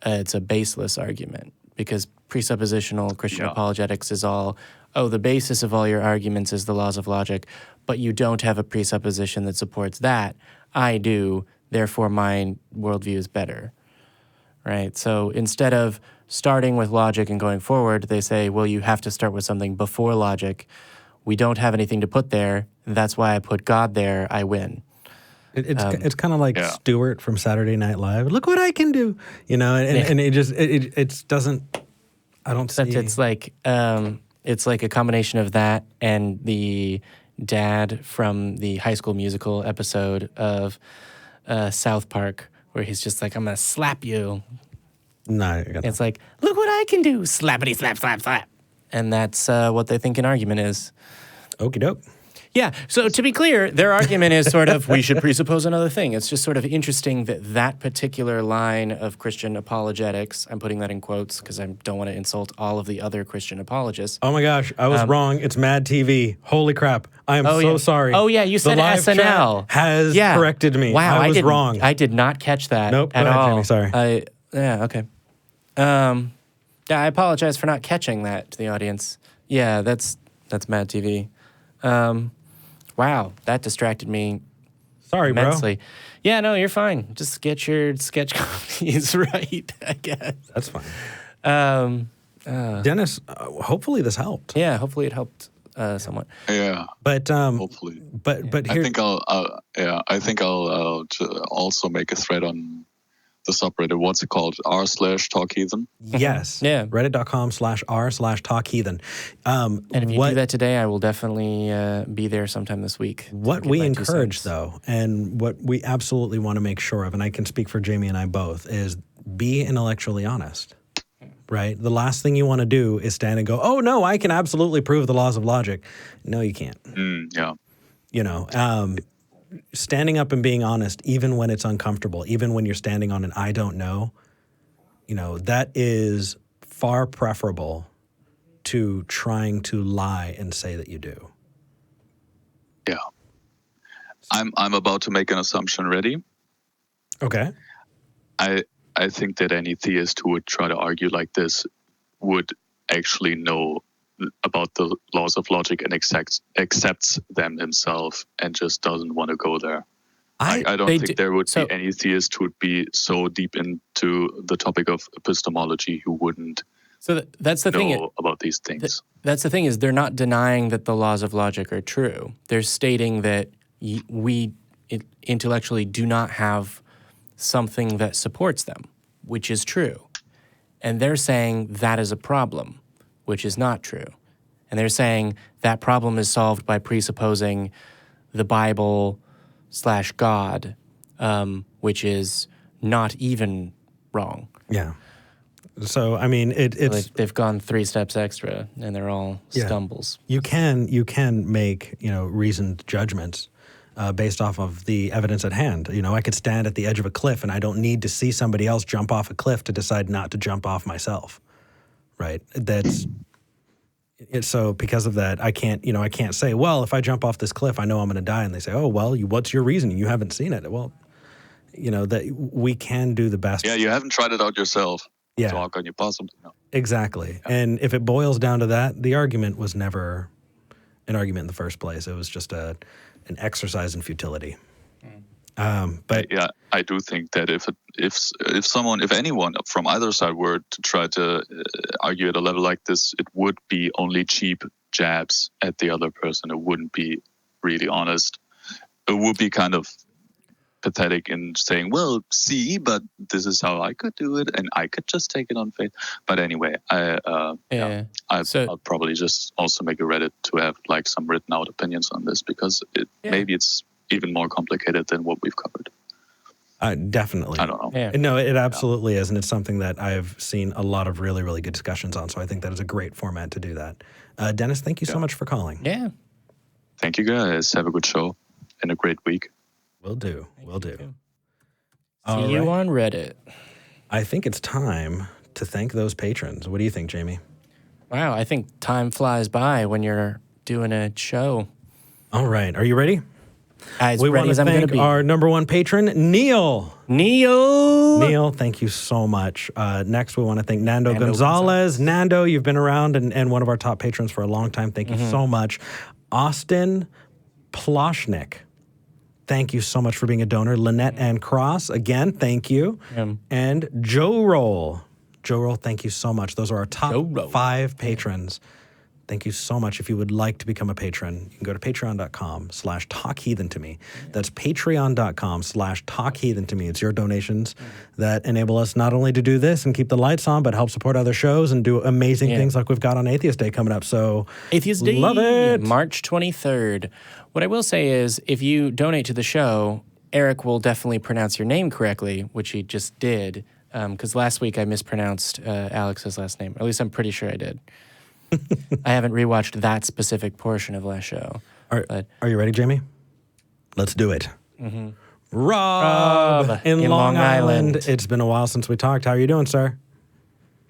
it's a baseless argument because presuppositional Christian apologetics is all, oh, the basis of all your arguments is the laws of logic, but you don't have a presupposition that supports that. I do, therefore my worldview is better, right? So instead of starting with logic and going forward, they say, well, you have to start with something before logic. We don't have anything to put there. That's why I put God there. I win. It's kind of like Stewart from Saturday Night Live. Look what I can do, and it just it doesn't. I don't see. It's like a combination of that and the dad from the High School Musical episode of South Park, where he's just like, "I'm gonna slap you." No, it's like, look what I can do, slappity slap slap slap, and that's what they think an argument is. Okie doke. Yeah, so to be clear, their argument is sort of, we should presuppose another thing. It's just sort of interesting that particular line of Christian apologetics, I'm putting that in quotes because I don't want to insult all of the other Christian apologists. Oh my gosh, I was wrong. It's Mad TV. Holy crap. I am so sorry. Oh yeah, you said the live SNL. Chat has corrected me. Wow, I was wrong. I did not catch that at all. Jamie, sorry. Okay. I apologize for not catching that to the audience. Yeah, that's Mad TV. Wow, that distracted me. Sorry, immensely. bro. Yeah, no, you're fine. Just get your sketch copies right, I guess. That's fine. Dennis, hopefully this helped. Yeah, hopefully it helped somewhat. Yeah, but hopefully. But here, I think I'll also make a thread on the subreddit. What's it called? r/talkheathen. Yes. Yeah. Reddit.com/r/talkheathen. And if you do that today, I will definitely be there sometime this week. What we encourage, though, and what we absolutely want to make sure of, and I can speak for Jamie and I both, is be intellectually honest. Right? The last thing you want to do is stand and go, oh, no, I can absolutely prove the laws of logic. No, you can't. Standing up and being honest, even when it's uncomfortable, even when you're standing on an I don't know, that is far preferable to trying to lie and say that you do. Yeah. I'm about to make an assumption. Ready? Okay. I think that any theist who would try to argue like this would actually know about the laws of logic and accepts them himself and just doesn't want to go there. I don't think there would be any theist who would be so deep into the topic of epistemology who wouldn't that's the know thing about these things. That's the thing is they're not denying that the laws of logic are true. They're stating that we intellectually do not have something that supports them, which is true. And they're saying that is a problem, which is not true. And they're saying that problem is solved by presupposing the Bible / God, which is not even wrong. Yeah. So, I mean, it's... They've gone 3 steps extra, and they're all stumbles. You can make, reasoned judgments based off of the evidence at hand. I could stand at the edge of a cliff, and I don't need to see somebody else jump off a cliff to decide not to jump off myself, right? So because of that, I can't say, well, if I jump off this cliff, I know I'm going to die. And they say, oh, well, what's your reasoning? You haven't seen it. Well, that we can do the best. Yeah, you haven't tried it out yourself. Yeah. So how can you possibly know? Exactly. Yeah. And if it boils down to that, the argument was never an argument in the first place. It was just an exercise in futility. But yeah, I do think that if anyone from either side were to try to argue at a level like this, it would be only cheap jabs at the other person. It wouldn't be really honest. It would be kind of pathetic in saying, well, see, but this is how I could do it, and I could just take it on faith. But anyway, I'll probably just also make a Reddit to have like some written out opinions on this, because maybe it's even more complicated than what we've covered. Definitely. I don't know. Yeah. No, it absolutely is, and it's something that I've seen a lot of really, really good discussions on, so I think that is a great format to do that. Dennis, thank you so much for calling. Yeah. Thank you, guys. Have a good show and a great week. Will do. See you on Reddit. I think it's time to thank those patrons. What do you think, Jamie? Wow, I think time flies by when you're doing a show. All right. Are you ready? We want to thank our number 1 patron, Neil. Neil, thank you so much. Next, we want to thank Nando Gonzalez. Nando, you've been around and one of our top patrons for a long time. Thank you so much. Austin Ploshnik, thank you so much for being a donor. Lynette Ann Cross, again, thank you. And Joe Roll. Joe Roll, thank you so much. Those are our top 5 patrons. Thank you so much. If you would like to become a patron, you can go to patreon.com/talkheathen-to-me. That's patreon.com/talkheathen-to-me. It's your donations that enable us not only to do this and keep the lights on, but help support other shows and do amazing things like we've got on Atheist Day coming up. So Atheist Day, love it. March 23rd. What I will say is, if you donate to the show, Eric will definitely pronounce your name correctly, which he just did, because last week I mispronounced Alex's last name. Or at least I'm pretty sure I did. I haven't rewatched that specific portion of last show. Are you ready, Jamie? Let's do it. Rob in Long Island. It's been a while since we talked. How are you doing, sir?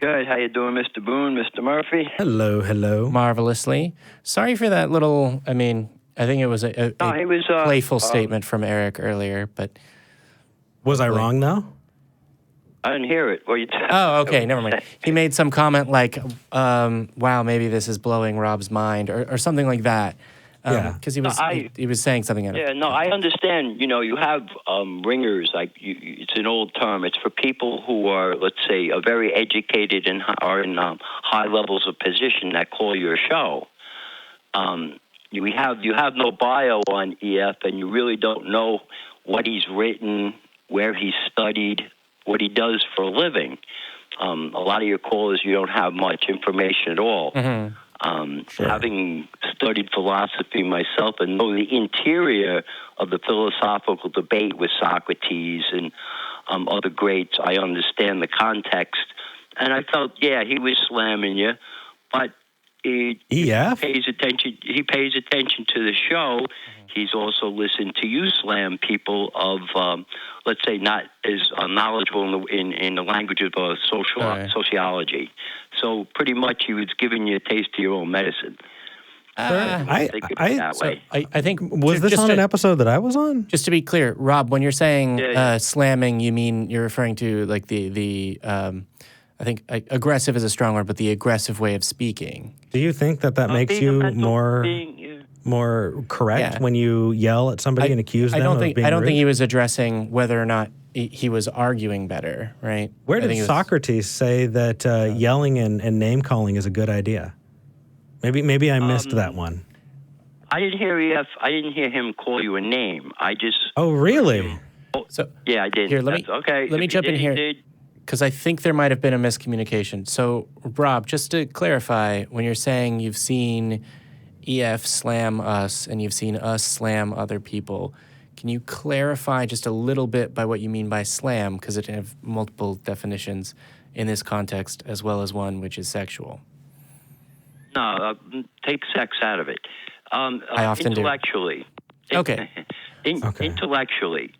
Good. How you doing, Mr. Boone, Mr. Murphy? Hello. Marvelously. Sorry for that little, I think it was a playful statement from Eric earlier, but... Was I wrong, though? I didn't hear it. Oh, okay, never mind. He made some comment like, wow, maybe this is blowing Rob's mind, or something like that. Because he was saying something. I understand. You have ringers. It's an old term. It's for people who are, let's say, are very educated and are in high levels of position that call your show. You have no bio on EF, and you really don't know what he's written, where he's studied, what he does for a living. A lot of your callers, you don't have much information at all. Having studied philosophy myself and know the interior of the philosophical debate with Socrates and other greats, I understand the context. And I felt, he was slamming you. But EF? pays attention. He pays attention to the show. He's also listened to you slam people of, let's say, not as knowledgeable in the language of sociology. So pretty much he was giving you a taste of your own medicine. I think was this on an episode that I was on? Just to be clear, Rob, when you're saying slamming, you mean you're referring to like the I think aggressive is a strong word, but the aggressive way of speaking. Do you think that makes you more correct when you yell at somebody and accuse them of being rude? I don't think he was addressing whether or not he was arguing better, right? Where did Socrates say that yelling and name calling is a good idea? Maybe I missed that one. I didn't hear I didn't hear him call you a name. I just. Oh, really? So yeah, I did. Here, let me jump in here because I think there might have been a miscommunication. So, Rob, just to clarify, when you're saying you've seen EF slam us and you've seen us slam other people, can you clarify just a little bit by what you mean by slam? Because it have multiple definitions in this context, as well as one which is sexual. No, take sex out of it. I often intellectually. Do. Okay. Intellectually,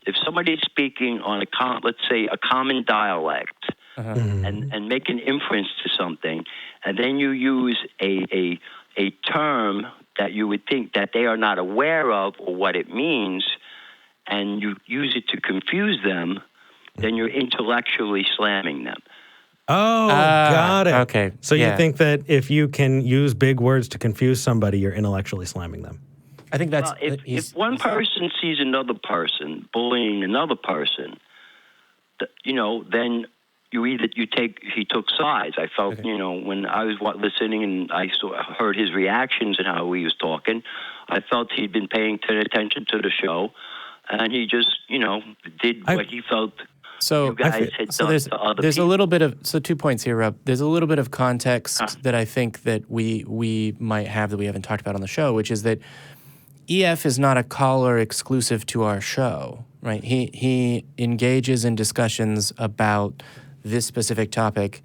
if somebody's speaking on let's say a common dialect, and make an inference to something, and then you use a term that you would think that they are not aware of or what it means, and you use it to confuse them, then you're intellectually slamming them. Oh, got it. Okay. So you think that if you can use big words to confuse somebody, you're intellectually slamming them? I think that's... if one person sees another person bullying another person, then he took sides. I felt, when I was listening and I heard his reactions and how he was talking, I felt he'd been paying attention to the show, and he just, did what he felt... So, you guys had done to other there's people. a little bit of 2 points here, Rob. There's a little bit of context that I think that we might have that we haven't talked about on the show, which is that EF is not a caller exclusive to our show, right? He engages in discussions about this specific topic,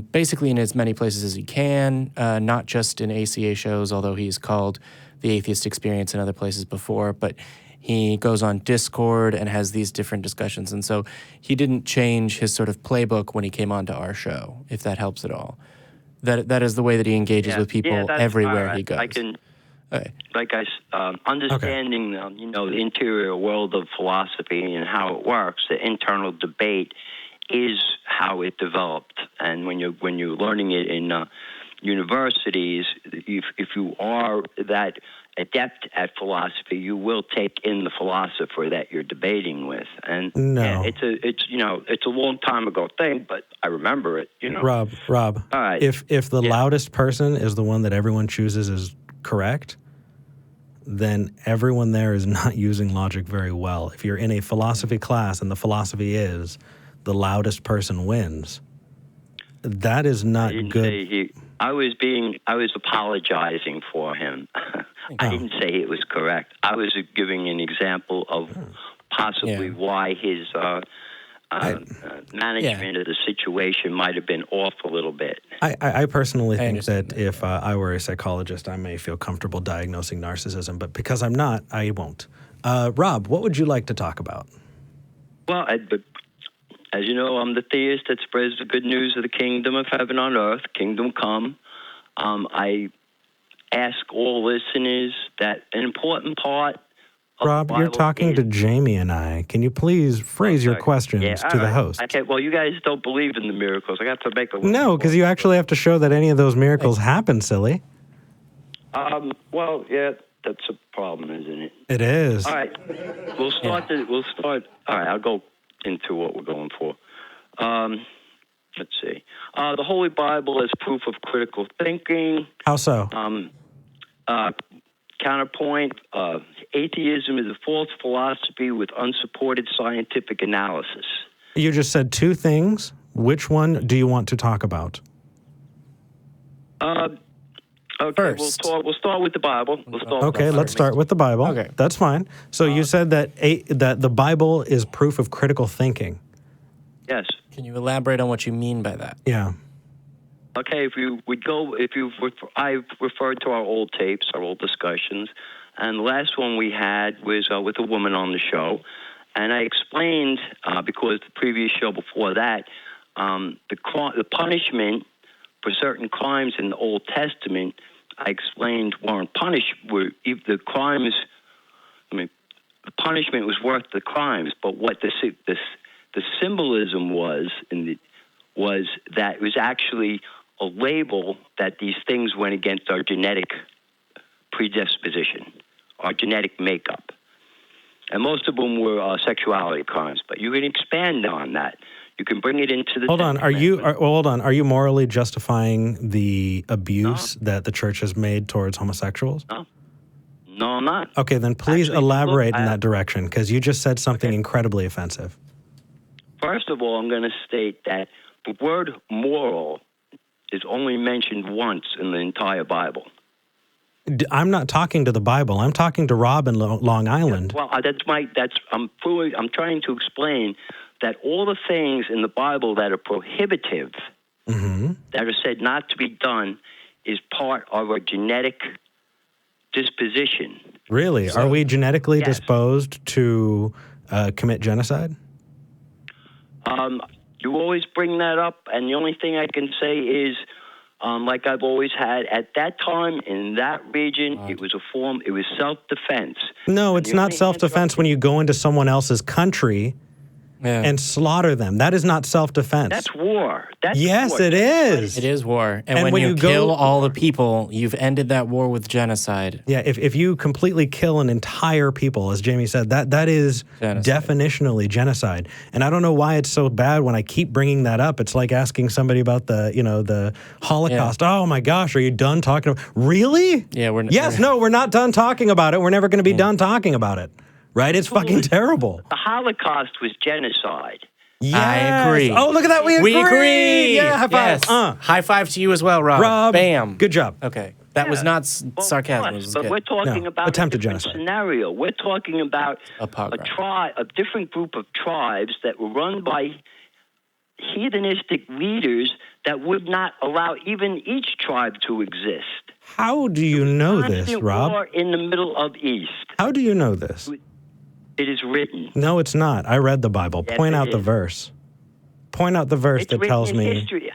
basically in as many places as he can, not just in ACA shows, although he's called the Atheist Experience in other places before, but he goes on Discord and has these different discussions. And so he didn't change his sort of playbook when he came onto our show, if that helps at all. That is the way that he engages with people everywhere he goes. I can, understanding the interior world of philosophy and how it works, the internal debate is how it developed. And when you're learning it in universities, if you are that adept at philosophy, you will take in the philosopher that you're debating with. And it's a long time ago thing, but I remember it. Rob. All right. If the loudest person is the one that everyone chooses is correct, then everyone there is not using logic very well. If you're in a philosophy class and the philosophy is the loudest person wins, that is not good. I was apologizing for him. I didn't say it was correct. I was giving an example of possibly why his management of the situation might have been off a little bit. I personally think that if I were a psychologist, I may feel comfortable diagnosing narcissism, but because I'm not, I won't. Rob, what would you like to talk about? Well, as you know, I'm the theist that spreads the good news of the kingdom of heaven on earth, kingdom come. I ask all listeners that an important part of Rob, you're talking to Jamie and I. Can you please phrase your questions to the host? Okay, well, you guys don't believe in the miracles. I got to make a... No, because you actually have to show that any of those miracles happen, silly. Well, yeah, that's a problem, isn't it? It is. All right, we'll start. All right, I'll go into what we're going for. Let's see. The Holy Bible is proof of critical thinking. How so? Counterpoint, atheism is a false philosophy with unsupported scientific analysis. You just said two things. Which one do you want to talk about? Okay, First. we'll start with the Bible. Let's start with the Bible. Okay. That's fine. So you said that the Bible is proof of critical thinking. Yes. Can you elaborate on what you mean by that? Yeah. Okay, I referred to our old tapes, our old discussions, and the last one we had was with a woman on the show, and I explained because the previous show before that, the punishment for certain crimes in the Old Testament, I explained weren't punished. The punishment was worth the crimes, but what the symbolism was that it was actually a label that these things went against our genetic predisposition, our genetic makeup. And most of them were sexuality crimes, but you can expand on that. You can bring it into the... Hold on. Are you morally justifying the abuse that the church has made towards homosexuals? No, I'm not. Okay, then please elaborate in that direction, because you just said something incredibly offensive. First of all, I'm going to state that the word moral is only mentioned once in the entire Bible. I'm not talking to the Bible. I'm talking to Rob in Long Island. Well, I'm trying to explain that all the things in the Bible that are prohibitive, that are said not to be done, is part of our genetic disposition. Really? Are we genetically disposed to commit genocide? You always bring that up, and the only thing I can say is, like I've always had, at that time in that region, it was self-defense. No, it's not self-defense when you go into someone else's country and slaughter them. That is not self-defense. That's war. Yes, war. It is. It is war. And when you kill all the people, you've ended that war with genocide. Yeah, if you completely kill an entire people, as Jamie said, that is definitionally genocide. And I don't know why it's so bad when I keep bringing that up. It's like asking somebody about the Holocaust. Yeah. Oh my gosh, are you done talking about Really? Yeah, we're not done talking about it. We're never going to be done talking about it. Right? It's fucking terrible. The Holocaust was genocide. Yes. I agree. Oh, look at that. We agree. Yeah, high five. Yes. High five to you as well, Rob. Bam. Good job. Okay. That was not sarcasm. But we're talking about attempted a different genocide scenario. We're talking about a different group of tribes that were run by heathenistic leaders that would not allow even each tribe to exist. How do you know this, Rob? War in the Middle of East. How do you know this? It is written. No, it's not. I read the Bible. Yes, Point out the verse. Point out the verse that tells me. History.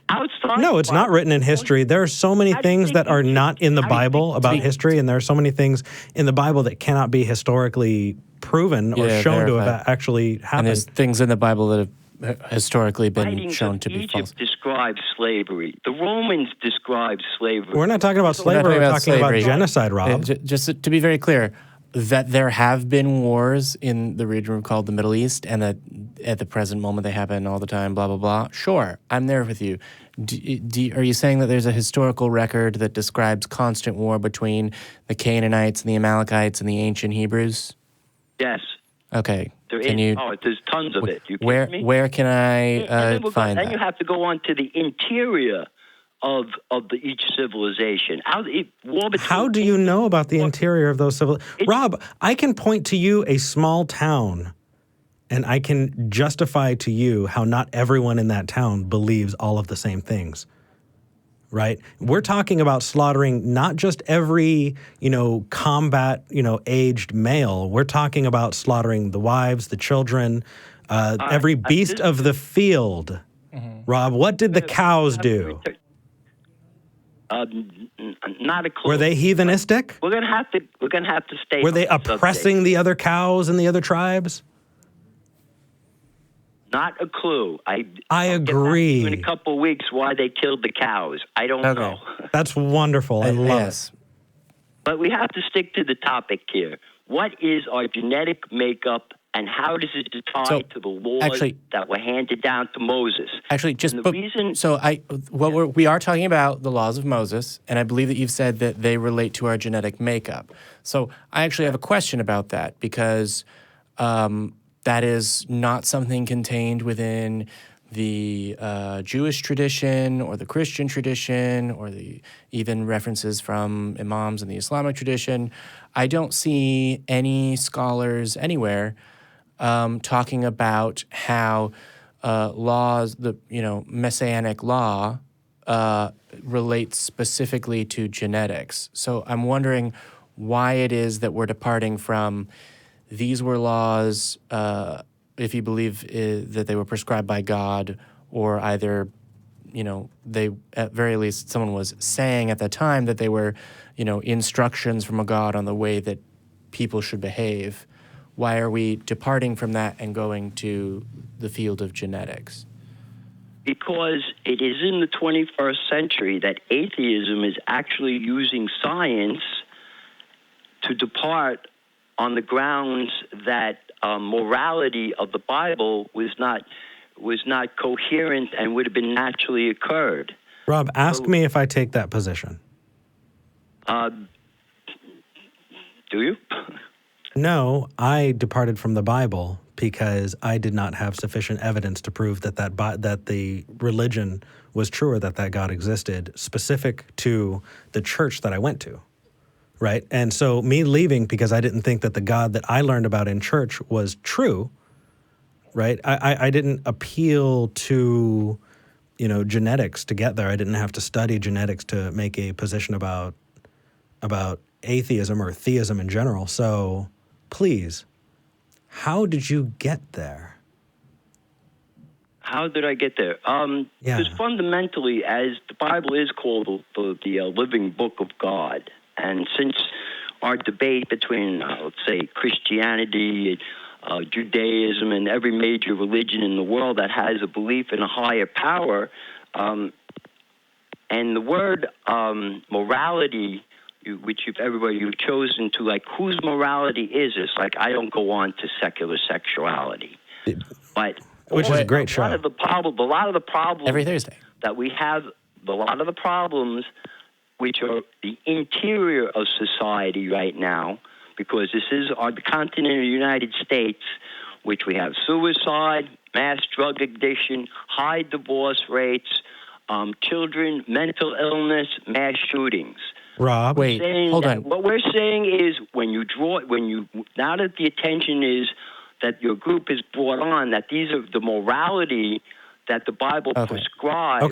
No, it's not written in history. There are so many things that are not in the Bible about history, and there are so many things in the Bible that cannot be historically proven or shown to have actually happened. And there's things in the Bible that have historically been shown to be Egypt false. describes slavery. The Romans described slavery. We're not talking about slavery. We're talking about genocide, Rob. Just to be very clear, that there have been wars in the region called the Middle East, and that at the present moment they happen all the time, blah, blah, blah. Sure, I'm there with you. Are you saying that there's a historical record that describes constant war between the Canaanites and the Amalekites and the ancient Hebrews? Yes. Okay. There's tons of it. Where can I find that? Then you have to go on to the interior of each civilization. How do you know about the interior of those civilizations? Rob, I can point to you a small town, and I can justify to you how not everyone in that town believes all of the same things. Right? We're talking about slaughtering not just every, combat, aged male. We're talking about slaughtering the wives, the children, every beast of the field. Mm-hmm. Rob, what did the cows do? Not a clue. Were they heathenistic? We're gonna have to stay. Were they oppressing the other cows and the other tribes? Not a clue. I agree. In a couple of weeks, why they killed the cows, I don't know. That's wonderful. I love it. But we have to stick to the topic here. What is our genetic makeup, and how does it tie to the laws that were handed down to Moses? We are talking about the laws of Moses, and I believe that you've said that they relate to our genetic makeup. So I actually have a question about that, because that is not something contained within the Jewish tradition or the Christian tradition or the even references from imams in the Islamic tradition. I don't see any scholars anywhere talking about how laws, the messianic law, relates specifically to genetics. So I'm wondering why it is that we're departing from these were laws, if you believe that they were prescribed by God, or either, they, at very least, someone was saying at the time that they were, instructions from a God on the way that people should behave. Why are we departing from that and going to the field of genetics? Because it is in the 21st century that atheism is actually using science to depart on the grounds that morality of the Bible was not coherent and would have been naturally occurred. Rob, ask me if I take that position. Do you? No, I departed from the Bible because I did not have sufficient evidence to prove that the religion was true or that God existed, specific to the church that I went to. Right? And so me leaving because I didn't think that the God that I learned about in church was true, right? I didn't appeal to, genetics to get there. I didn't have to study genetics to make a position about atheism or theism in general. So please, how did you get there? How did I get there? Because fundamentally, as the Bible is called the living book of God, and since our debate between, let's say, Christianity, Judaism, and every major religion in the world that has a belief in a higher power, and the word morality, which you've chosen to, like, whose morality is this? Like, I don't go on to secular sexuality, but which is a great show. A lot of the problems every Thursday that we have, a lot of the problems which are the interior of society right now, because this is the continent of the United States, which we have suicide, mass drug addiction, high divorce rates, children, mental illness, mass shootings. Rob, wait, hold on. What we're saying is now that the attention is that your group is brought on, that these are the morality that the Bible prescribes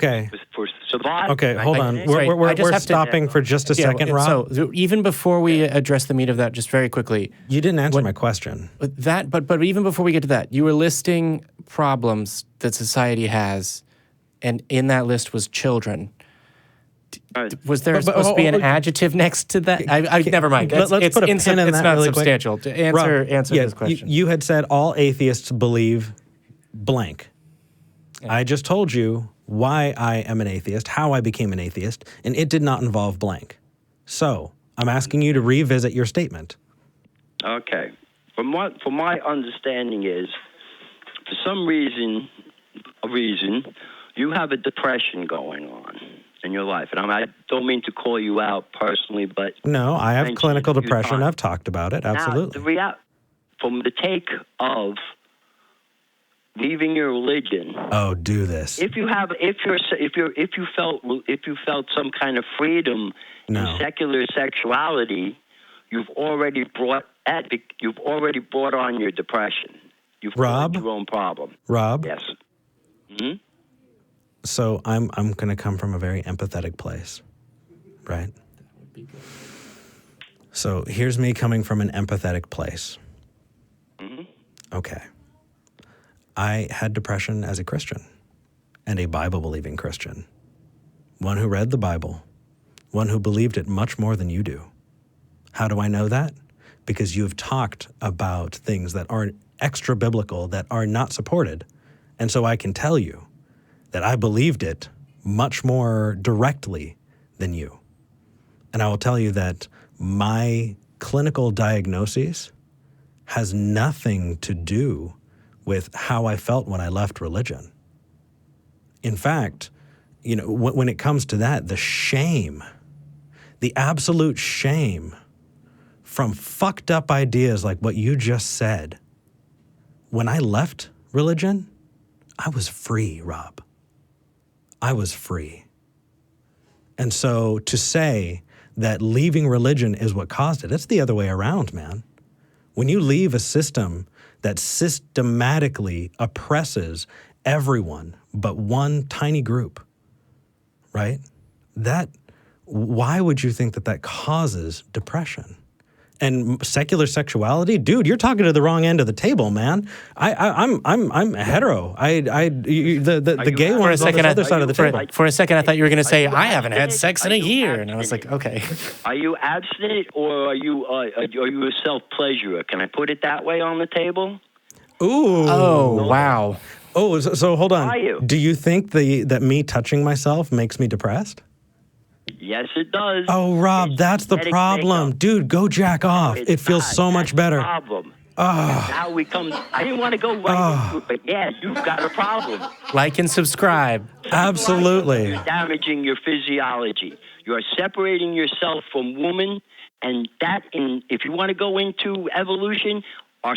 for survival. Okay, hold on. We're stopping for just a second, Rob. So even before we address the meat of that, just very quickly. You didn't answer my question. But even before we get to that, you were listing problems that society has, and in that list was children. Was there supposed to be an adjective next to that? Never mind. Let's put a pin in that really quick. It's not substantial. To answer this question. You had said all atheists believe blank. Yeah. I just told you why I am an atheist, how I became an atheist, and it did not involve blank. So I'm asking you to revisit your statement. Okay. From my understanding is, for some reason, you have a depression going on in your life. And I don't mean to call you out personally, but... No, I have clinical depression. I've talked about it. Absolutely. Now, from the take of leaving your religion... Oh, do this. If you felt some kind of freedom in secular sexuality, you've already brought on your depression. You've caused your own problem. Rob? Yes. Mm-hmm. So I'm going to come from a very empathetic place, right? That would be good. So here's me coming from an empathetic place. Mm-hmm. Okay. I had depression as a Christian and a Bible-believing Christian. One who read the Bible, one who believed it much more than you do. How do I know that? Because you have talked about things that are extra-biblical, that are not supported. And so I can tell you that I believed it much more directly than you. And I will tell you that my clinical diagnosis has nothing to do with how I felt when I left religion. In fact, when it comes to that, the shame, the absolute shame from fucked up ideas like what you just said, when I left religion, I was free, Rob. I was free. And so to say that leaving religion is what caused it, it's the other way around, man. When you leave a system that systematically oppresses everyone but one tiny group, right? Why would you think that causes depression? And secular sexuality, dude, you're talking to the wrong end of the table, man. I'm hetero. The gay one's on the other side of the table. For a second, I thought you were going to say, I haven't had sex in a year. And I was like, okay. Are you abstinent or are you a self-pleasurer? Can I put it that way on the table? Ooh. Oh, wow. Oh, so hold on. Are you? Do you think that me touching myself makes me depressed? Yes, it does. Oh, Rob, that's the problem. Dude, go jack off. It feels so much better. That's the problem. Now we come. I didn't want to go right into it, but yeah, you've got a problem. Like and subscribe. Absolutely. You're damaging your physiology. You are separating yourself from woman, and if you want to go into evolution, our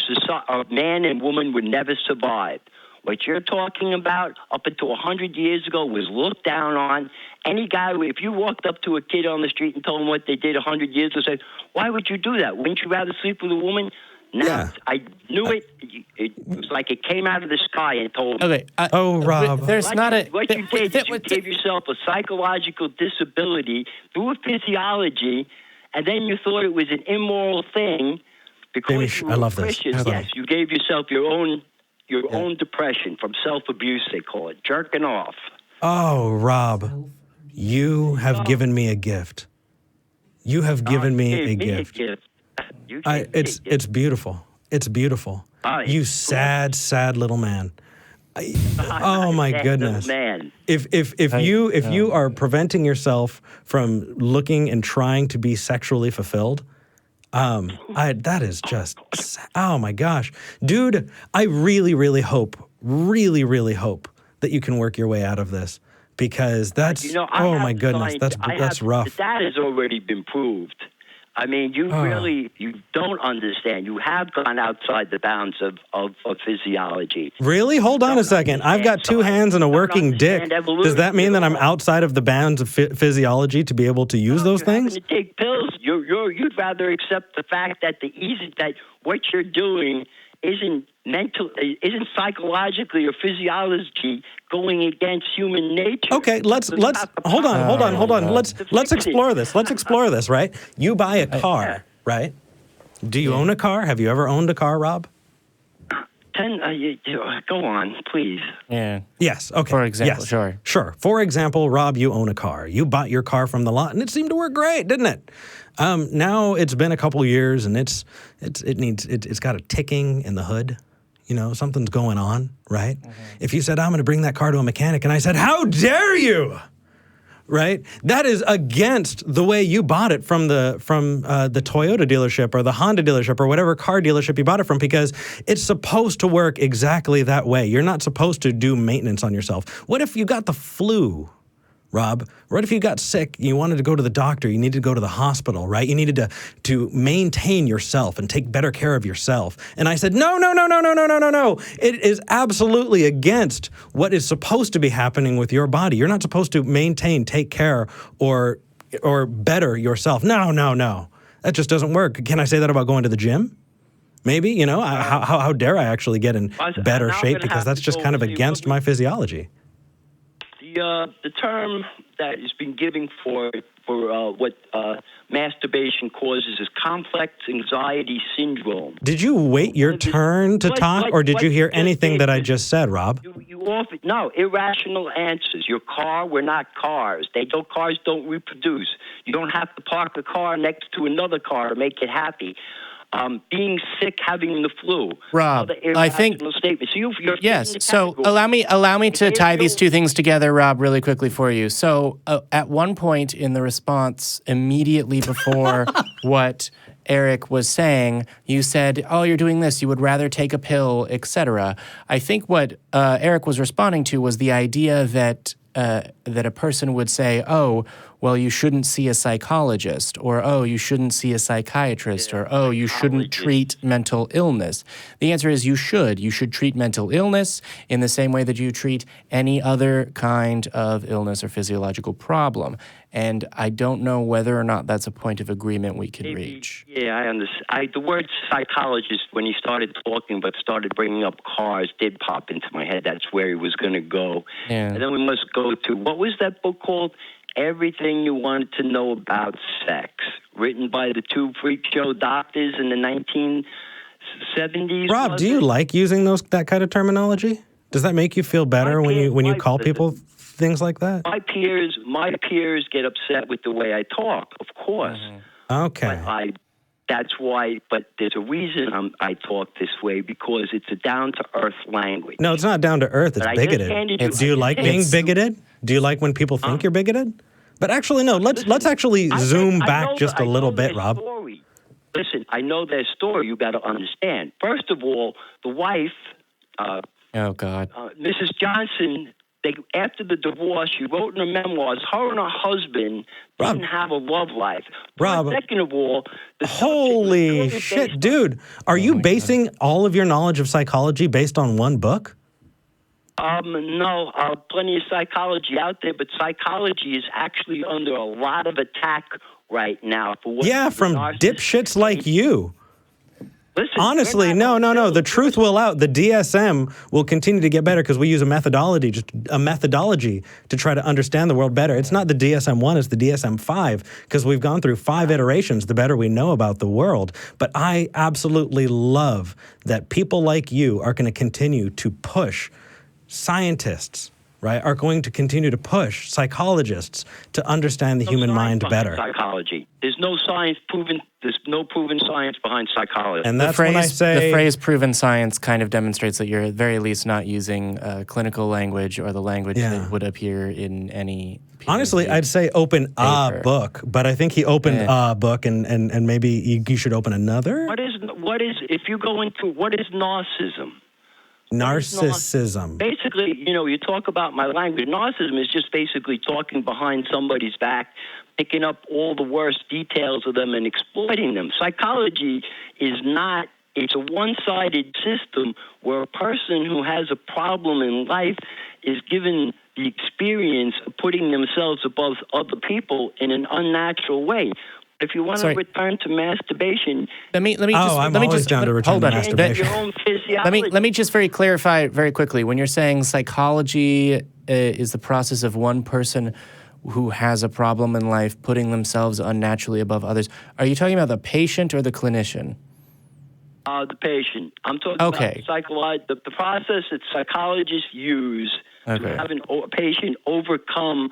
man and woman would never survive. What you're talking about up until 100 years ago was looked down on. Any guy, if you walked up to a kid on the street and told him what they did 100 years ago, said, why would you do that? Wouldn't you rather sleep with a woman? Now, Yeah. I knew it. It was like it came out of the sky and told me. Okay. Rob. There's not a... What you did is you gave yourself a psychological disability through a physiology, and then you thought it was an immoral thing because Hamish, you were I love this. Christian. I love Yes, it. you gave yourself your own depression from self-abuse, they call it, jerking off. Oh, Rob, you have given me a gift. You have given me a gift. It's beautiful. It's beautiful. You sad little man. Oh my goodness. Man. If you are preventing yourself from looking and trying to be sexually fulfilled, that is just, oh my gosh. Dude, I really hope that you can work your way out of this, because that's, oh my goodness, that's rough. That has already been proved. I mean, you don't understand. You have gone outside the bounds of physiology. Really? Hold on a second. I've got two hands and a working dick. Does that mean that I'm outside of the bounds of physiology to be able to use those things? To take pills. You'd rather accept the fact that that what you're doing isn't psychologically or physiology going against human nature. Okay, let's hold on. Let's explore this. Let's explore this, right? You buy a car, right? Do you own a car? Have you ever owned a car, Rob? Go on, please. Yeah. Yes. Okay. For example, yes. Sure. For example, Rob, you own a car. You bought your car from the lot, and it seemed to work great, didn't it? Now it's been a couple of years, and it's got a ticking in the hood. You know, something's going on, right? Mm-hmm. If you said, I'm going to bring that car to a mechanic, and I said, how dare you? Right? That is against the way you bought it from the Toyota dealership or the Honda dealership or whatever car dealership you bought it from, because it's supposed to work exactly that way. You're not supposed to do maintenance on yourself. What if you got the flu, Rob? What if you got sick, you wanted to go to the doctor, you needed to go to the hospital, right? You needed to maintain yourself and take better care of yourself. And I said, no. It is absolutely against what is supposed to be happening with your body. You're not supposed to maintain, take care, or better yourself. No. That just doesn't work. Can I say that about going to the gym? Maybe, you know, how dare I actually get in better shape, because that's just kind of against my physiology. The term that has been given for what masturbation causes is complex anxiety syndrome. Did you wait your turn to talk, or did you hear anything that I just said, Rob? You often, no, irrational answers. Your car, we're not cars. Cars don't reproduce. You don't have to park a car next to another car to make it happy. Being sick, having the flu. Rob, I think. Statements. So yes. So allow me to tie these two things together, Rob, really quickly for you. So at one point in the response, immediately before what Eric was saying, you said, "Oh, you're doing this. You would rather take a pill, etc." I think what Eric was responding to was the idea that a person would say, "Oh, well, you shouldn't see a psychologist, or, oh, you shouldn't see a psychiatrist, or, oh, you shouldn't treat mental illness. The answer is you should. You should treat mental illness in the same way that you treat any other kind of illness or physiological problem. And I don't know whether or not that's a point of agreement we can reach. Yeah, I understand. The word psychologist, when he started talking but started bringing up cars, did pop into my head. That's where he was going to go. Yeah. And then we must go to, what was that book called? Everything You Wanted to Know About Sex, written by the two freak show doctors in the 1970s. Rob, do you like using that kind of terminology? Does that make you feel better when you call people things like that? My peers get upset with the way I talk, of course. Okay. But that's why. But there's a reason I talk this way, because it's a down-to-earth language. No, it's not down to earth. It's bigoted. Do you like being bigoted? Do you like when people think you're bigoted? But actually, no. Let's actually zoom back just a little bit, Rob. Story. Listen, I know their story. You got to understand. First of all, the wife. Oh God. Mrs. Johnson. After the divorce, she wrote in her memoirs, her and her husband didn't have a love life. Rob, second of all, holy shit, dude. Are you basing all of your knowledge of psychology based on one book? No, plenty of psychology out there, but psychology is actually under a lot of attack right now. From dipshits like you. Listen, honestly, no. The truth will out. The DSM will continue to get better because we use a methodology to try to understand the world better. It's not the DSM-1, it's the DSM-5, because we've gone through 5 iterations the better we know about the world. But I absolutely love that people like you are going to continue to push scientists, right, are going to continue to push psychologists to understand the human mind better. Psychology. There's no science proven. There's no proven science behind psychology. And that's when I say the phrase "proven science" kind of demonstrates that you're at the very least not using clinical language or the language that would appear in any. Honestly, I'd say open a book, but I think he opened a book, and maybe you should open another. What is if you go into what is narcissism? Narcissism. Basically, you talk about my language. Narcissism is just basically talking behind somebody's back, picking up all the worst details of them and exploiting them. Psychology is not, it's a one-sided system where a person who has a problem in life is given the experience of putting themselves above other people in an unnatural way. If you want to return to masturbation, let me just down to return to masturbation. Your own physiology. Let me just clarify very quickly. When you're saying psychology is the process of one person who has a problem in life putting themselves unnaturally above others, are you talking about the patient or the clinician? The patient. I'm talking about the process that psychologists use to have a patient overcome.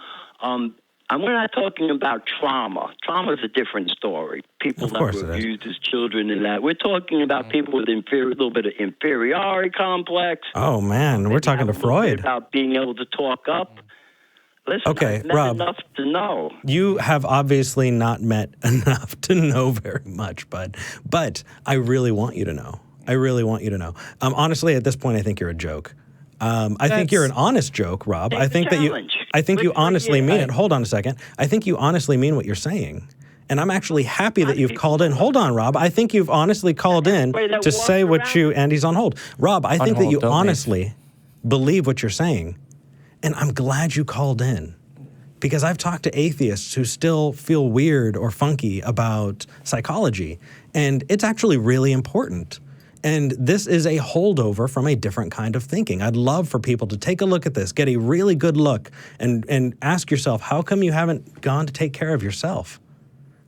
And we're not talking about trauma. Trauma is a different story. People that were abused as children and that. We're talking about people with a little bit of inferiority complex. Oh, man. We're talking to Freud. About being able to talk up. Listen, I've met Rob, enough to know. You have obviously not met enough to know very much, bud. But I really want you to know. Honestly, at this point, I think you're a joke. I think you're an honest joke, Rob. I think you honestly mean it. Hold on a second. I think you honestly mean what you're saying. And I'm actually happy that you've called in. Hold on, Rob. I think you've honestly called in to say what Andy's on hold. Rob, I think that you honestly believe what you're saying. And I'm glad you called in. Because I've talked to atheists who still feel weird or funky about psychology. And it's actually really important. And this is a holdover from a different kind of thinking. I'd love for people to take a look at this, get a really good look, and ask yourself, how come you haven't gone to take care of yourself?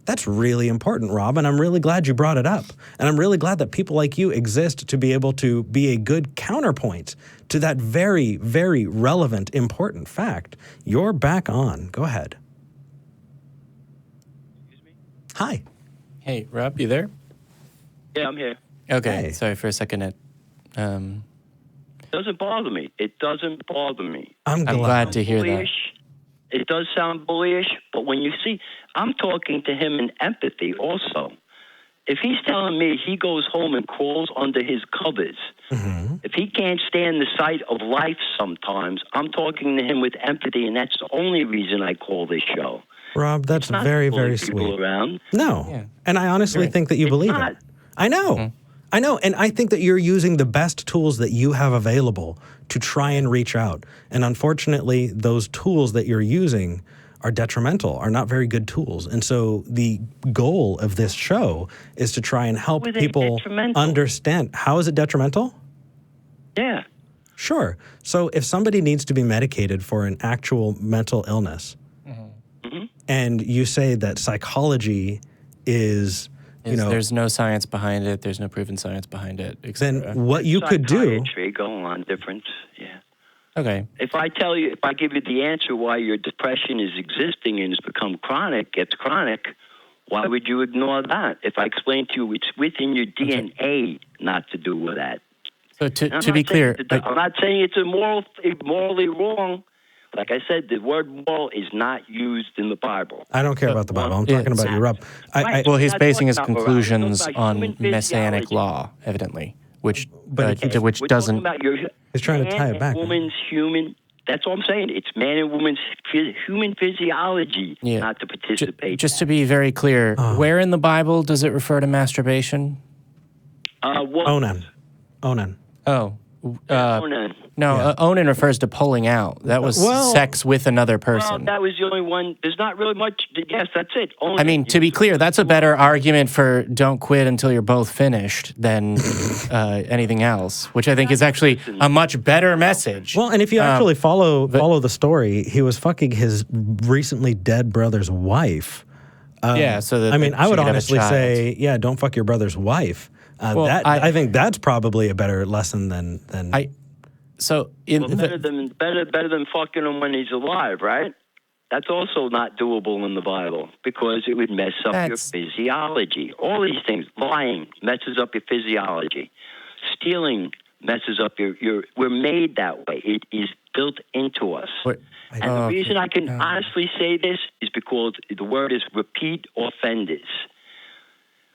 That's really important, Rob, and I'm really glad you brought it up. And I'm really glad that people like you exist to be able to be a good counterpoint to that very, very relevant, important fact. You're back on. Go ahead. Excuse me? Hi. Hey, Rob, you there? Yeah, I'm here. Okay, Hey. sorry for a second. It doesn't bother me. I'm glad to hear that. It does sound bullyish, but when you see, I'm talking to him in empathy also. if he's telling me he goes home and crawls under his covers, if he can't stand the sight of life sometimes, I'm talking to him with empathy, and that's the only reason I call this show. Rob, that's It's not very, pulling very people sweet. around. No. Yeah. And I honestly think that you It's believe not. it. I know. I know. And I think that you're using the best tools that you have available to try and reach out. And unfortunately, those tools that you're using are detrimental, are not very good tools. And so the goal of this show is to try and help How are they people detrimental? understand. How is it detrimental? Yeah. Sure. So if somebody needs to be medicated for an actual mental illness, and you say that psychology is, you know, There's no science behind it. There's no proven science behind it. Et cetera. then what you could do. Psychiatry, go on, difference. Yeah. Okay. If I give you the answer why your depression is existing and has become chronic, gets chronic, why would you ignore that? If I explain to you it's within your DNA not to do with that. So to be clear, I'm not saying it's morally wrong. Like I said, the word moral is not used in the Bible. I don't care about the Bible. I'm talking about you, Rob. Right. well, he's Not basing his talking about morality. conclusions I'm talking about on human messianic physiology. law, evidently, which But which We're doesn't. talking about your He's trying to man tie it and back. Woman's human. That's all I'm saying. It's man and woman's human physiology not to participate. Just to be very clear, where in the Bible does it refer to masturbation? Onan. Onan. Oh, Onan. no, onan refers to pulling out. That was Well- sex with another Well, person. that was the only one. There's not really much. Yes, that's it. Onan. I mean, to be clear, that's a better argument for don't quit until you're both finished than anything else, which I think is actually a much better message. Well, and if you actually follow the story, he was fucking his recently dead brother's wife. yeah, so that I mean, I she would could have a honestly child. say, yeah, don't fuck your brother's wife. Well, I think that's probably a better lesson than. So in better than fucking him when he's alive, right? That's also not doable in the Bible because it would mess up your physiology. All these things, lying messes up your physiology. Stealing messes up your. We're made that way. It is built into us. And the reason I can honestly say this is because the word is repeat offenders.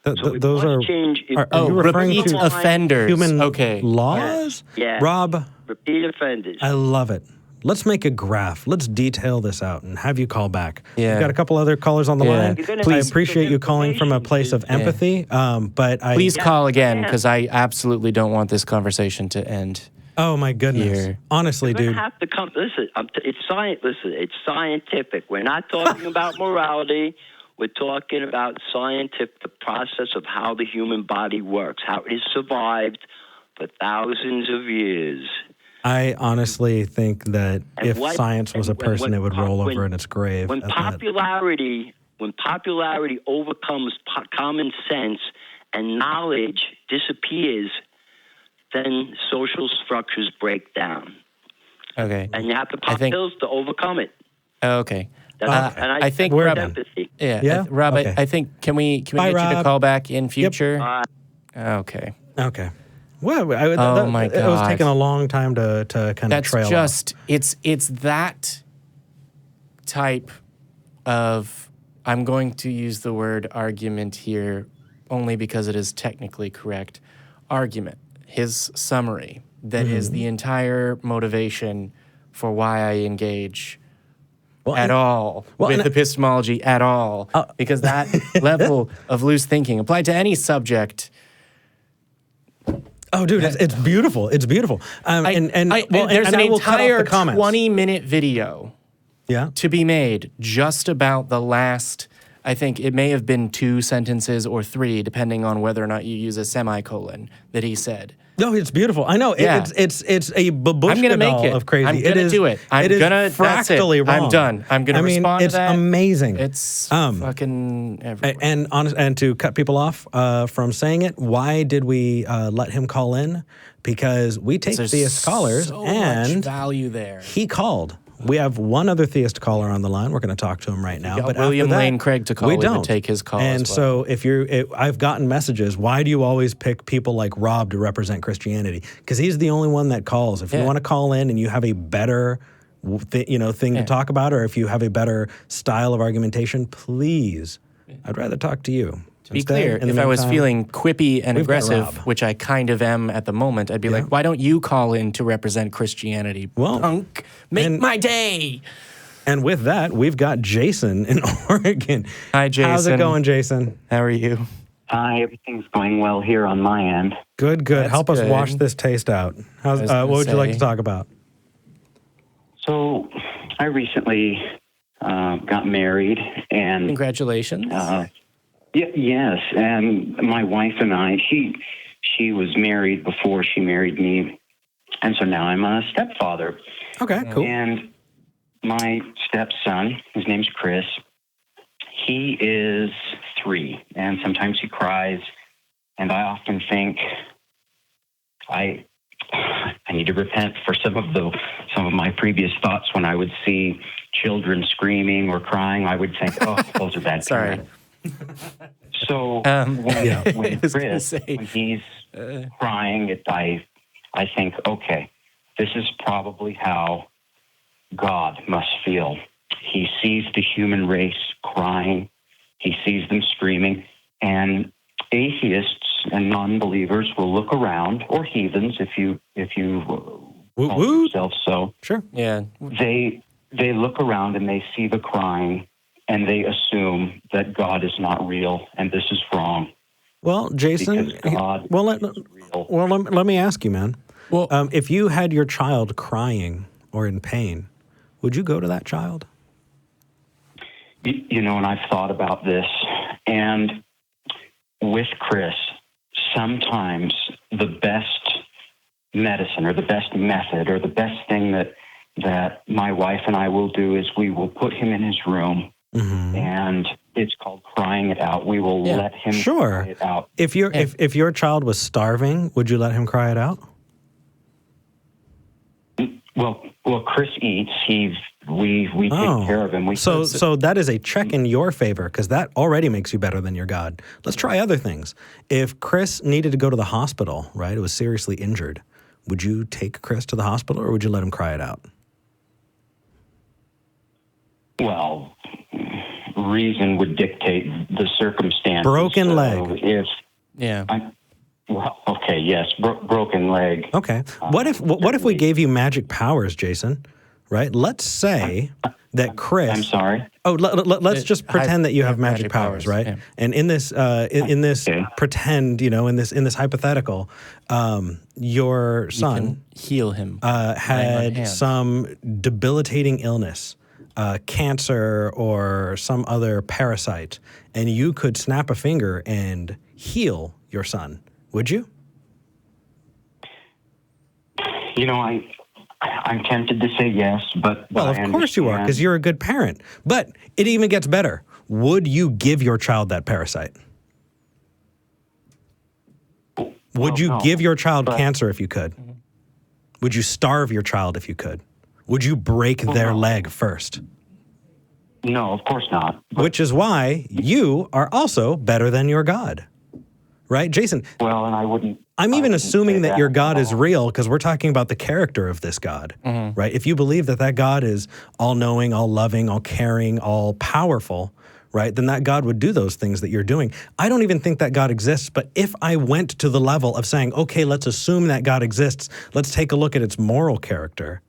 Those are. Change. Are you referring repeat to offenders. human Okay. laws? Yeah. Rob, Repeat offenders. I love it. Let's make a graph. Let's detail this out and have you call back. Yeah. We've got a couple other callers on the Yeah. line. You're gonna I have appreciate some you calling from a place of information. empathy, but I. Please call again because I absolutely don't want this conversation to end. Oh my goodness! Here. Honestly, You're gonna dude. have to come. Listen, it's science. Listen, it's scientific. We're not talking about morality. We're talking about scientific, the process of how the human body works, how it has survived for thousands of years. I honestly think that And if what- science was a and person, it would roll when- over in its grave. When at that. popularity overcomes common sense and knowledge disappears, then social structures break down, Okay. and you have to pop think- pills to overcome it. Okay. That's, and I think we're Rob, done. empathy. yeah, Yeah? Rob. Okay. I think can we Bye, get you to Rob. call back in future? Uh, Okay. Okay. Well, my it was God. taking a long time to kind of That's trail just it's that type of I'm going to use the word argument here only because it is technically correct. Argument. His summary that is the entire motivation for why I engage at all with and- epistemology at all because that level of loose thinking applied to any subject. Oh, dude, it's beautiful. It's beautiful. There's I an will cut off entire the comments. 20-minute video Yeah. to be made just about the last, I think it may have been 2 sentences or 3, depending on whether or not you use a semicolon that he said. No, it's beautiful. I know. Yeah. It's a babushka I'm gonna make doll it. of crazy. I'm gonna do it. I'm it is gonna. That's it. fractally wrong. I'm done. I'm gonna respond it's to that. amazing. It's fucking everywhere. And to cut people off from saying it, why did we let him call in? Because we take There's theist callers, so much and value there. he called. We have one other theist caller on the line. We're going to talk to him right now. got But William after that, Lane Craig to call, we we would don't take his call And as well. so I've gotten messages. Why do you always pick people like Rob to represent Christianity? Because he's the only one that calls. If you want to call in and you have a better thing to talk about, or if you have a better style of argumentation, please, I'd rather talk to you. To be clear, if I was feeling quippy and aggressive, which I kind of am at the moment, I'd be like, why don't you call in to represent Christianity? Well, punk, make my day. And with that, we've got Jason in Oregon. Hi, Jason. How's it going, Jason? How are you? Hi, everything's going well here on my end. Good. Help us wash this taste out. What would you like to talk about? So, I recently got married, and congratulations. Yes, and my wife and I, she was married before she married me, and so now I'm a stepfather. Okay, cool. And my stepson, his name's Chris, he is 3, and sometimes he cries, and I often think I need to repent for some of my previous thoughts when I would see children screaming or crying. I would think, oh, those are bad. Sorry. So when he's crying, I think, okay, this is probably how God must feel. He sees the human race crying. He sees them screaming. And atheists and non-believers will look around, or heathens, if you call yourself so. Sure. Yeah. They look around and they see the crying, and they assume that God is not real, and this is wrong. Well, Jason, let me ask you, man. Well, if you had your child crying or in pain, would you go to that child? You know, and I've thought about this, and with Chris, sometimes the best medicine or the best method or the best thing that my wife and I will do is we will put him in his room, and it's called crying it out. We will let him cry it out. If your child was starving, would you let him cry it out? Well, Chris eats. We take care of him. So that is a check in your favor, because that already makes you better than your God. Let's try other things. If Chris needed to go to the hospital, right, it was seriously injured, would you take Chris to the hospital, or would you let him cry it out? Well, reason would dictate the circumstances. Broken leg. Broken leg. Okay. What if we gave you magic powers, Jason? Right? Let's say that Chris. I'm sorry. Oh, let's just pretend that you have magic powers, right? Yeah. And in this pretend, in this hypothetical, your son can heal him. Had some debilitating illness, cancer or some other parasite, and you could snap a finger and heal your son. Would you? I'm tempted to say yes, but well, of course you are, because you're a good parent. But it even gets better. Would you give your child that parasite? Would you give your child cancer if you could? Would you starve your child if you could? Would you break their leg first? No, of course not. Which is why you are also better than your God. Right, Jason? Well, and I wouldn't. I'm even assuming that your God is real, because we're talking about the character of this God, right? If you believe that God is all-knowing, all-loving, all-caring, all-powerful, right, then that God would do those things that you're doing. I don't even think that God exists, but if I went to the level of saying, okay, let's assume that God exists, let's take a look at its moral character,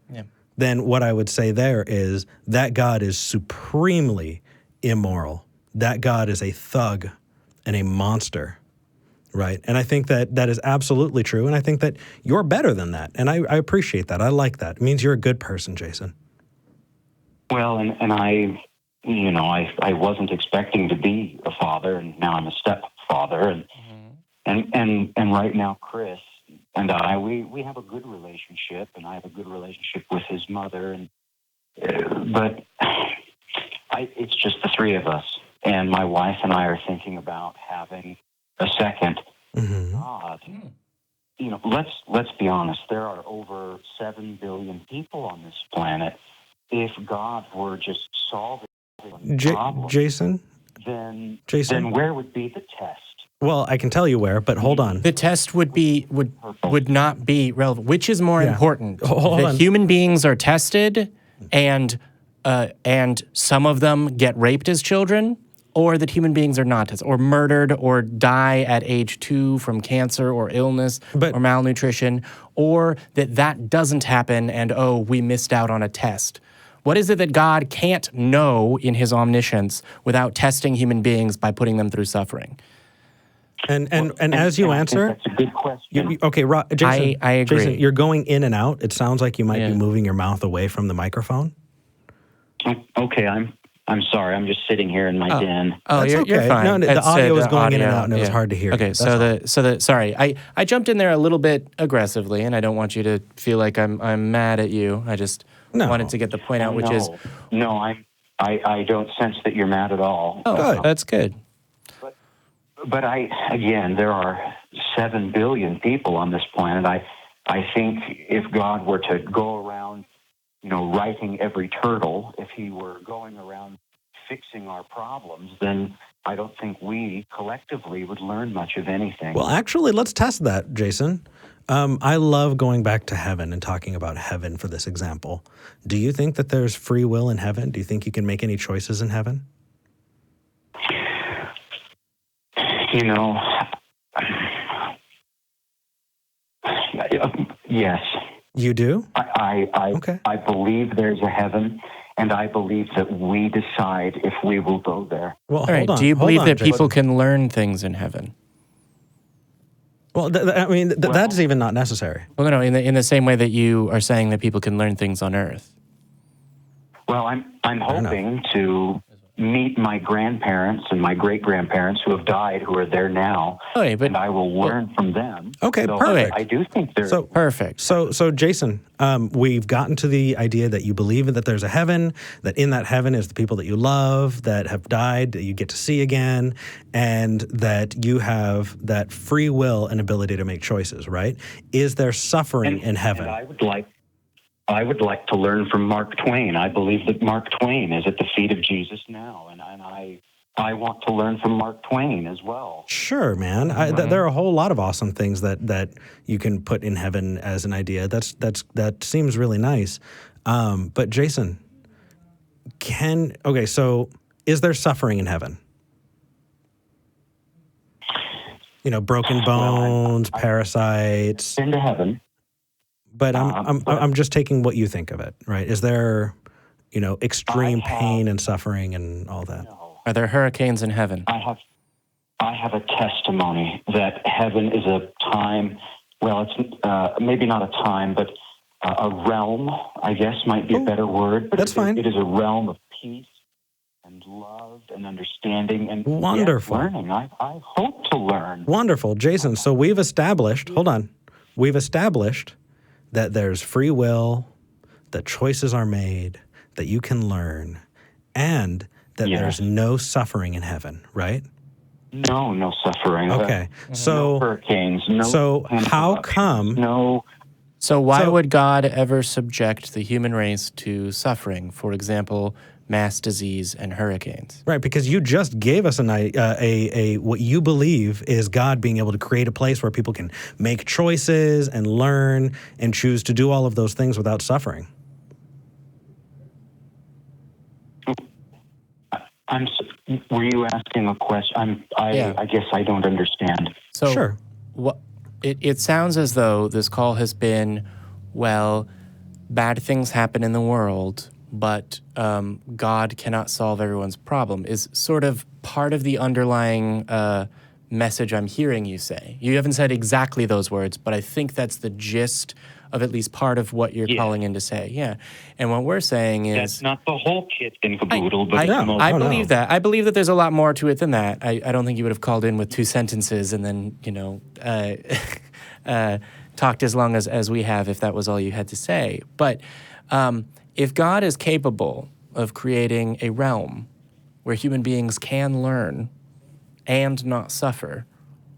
then what I would say there is that God is supremely immoral. That God is a thug and a monster. Right. And I think that is absolutely true. And I think that you're better than that. And I appreciate that. I like that. It means you're a good person, Jason. Well, and I wasn't expecting to be a father, and now I'm a stepfather. And right now, Chris and I, we have a good relationship, and I have a good relationship with his mother. But it's just the three of us. And my wife and I are thinking about having a second. God, let's be honest. There are over 7 billion people on this planet. If God were just solving the problem, Jason, then where would be the test? Well, I can tell you where, but hold on. The test would not be relevant. Which is more important? That human beings are tested, and some of them get raped as children, or that human beings are not tested, or murdered, or die at age 2 from cancer or illness or malnutrition, or that doesn't happen and, oh, we missed out on a test. What is it that God can't know in his omniscience without testing human beings by putting them through suffering? And as you answer, that's a good question. Jason, I agree. Jason, you're going in and out. It sounds like you might be moving your mouth away from the microphone. Okay, I'm sorry. I'm just sitting here in my den. Oh, That's you're okay. fine. No, the audio was going in and out, and it was hard to hear. Okay, sorry. I jumped in there a little bit aggressively, and I don't want you to feel like I'm mad at you. I just wanted to get the point out, which is I don't sense that you're mad at all. Oh, good. That's good. But there are 7 billion people on this planet. I think if God were to go around, writing every turtle, if he were going around fixing our problems, then I don't think we collectively would learn much of anything. Well, actually, let's test that, Jason. I love going back to heaven and talking about heaven for this example. Do you think that there's free will in heaven? Do you think you can make any choices in heaven? Yes. You do? I believe there's a heaven, and I believe that we decide if we will go there. Well, all right. Do you believe that people can learn things in heaven? Well, that's even not necessary. Well, no, in the same way that you are saying that people can learn things on Earth. Well, I'm hoping to meet my grandparents and my great-grandparents who have died, who are there now, and I will learn from them. Okay, so perfect. I do think there's... Perfect. So Jason, we've gotten to the idea that you believe that there's a heaven, that in that heaven is the people that you love, that have died, that you get to see again, and that you have that free will and ability to make choices, right? Is there suffering in heaven? And I would like to learn from Mark Twain. I believe that Mark Twain is at the feet of Jesus now, and I want to learn from Mark Twain as well. Sure, man. There are a whole lot of awesome things that you can put in heaven as an idea. That seems really nice. But Jason, so is there suffering in heaven? Broken bones, parasites. Been to heaven. But I'm just taking what you think of it, right? Is there, extreme pain and suffering and all that? No. Are there hurricanes in heaven? I have a testimony that heaven is a time. Well, it's maybe not a time, but a realm. I guess might be a better word. But that's fine. It is a realm of peace and love and understanding and wonderful learning. I hope to learn. Wonderful, Jason. So we've established. Hold on. We've established that there's free will, that choices are made, that you can learn, and that there's no suffering in heaven, right? No suffering. Okay. So no hurricanes, no. So how come? No. So why would God ever subject the human race to suffering? For example, mass disease and hurricanes. Right, because you just gave us what you believe is God being able to create a place where people can make choices and learn and choose to do all of those things without suffering. Were you asking a question? I guess I don't understand. So sure. It sounds as though this call has been, well, bad things happen in the world, but God cannot solve everyone's problem, is sort of part of the underlying message I'm hearing you say. You haven't said exactly those words, but I think that's the gist of at least part of what you're calling in to say. Yeah. And what we're saying is... That's not the whole kit and caboodle, but... I believe that. I believe that there's a lot more to it than that. I don't think you would have called in with 2 sentences and then, talked as long as we have if that was all you had to say. But... if God is capable of creating a realm where human beings can learn and not suffer,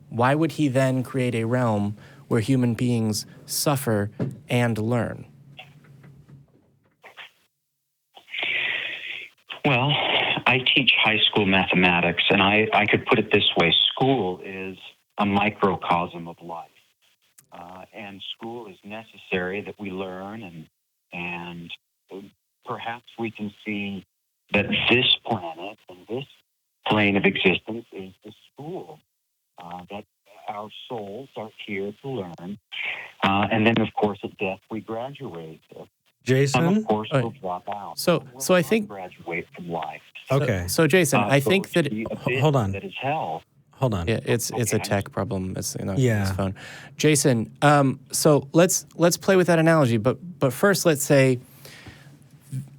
why would he then create a realm where human beings suffer and learn? Well, I teach high school mathematics, and I could put it this way. School is a microcosm of life. And school is necessary that we learn and perhaps we can see that this planet and this plane of existence is the school that our souls are here to learn. And then, of course, at death, we graduate. Some, Jason? of course, will drop out. So I think graduate from life. Okay. So Jason, I So think that the abyss hold on. That is hell. Hold on. yeah, it's a tech problem. It's Yeah. his phone. Jason, so let's play with that analogy, but first let's say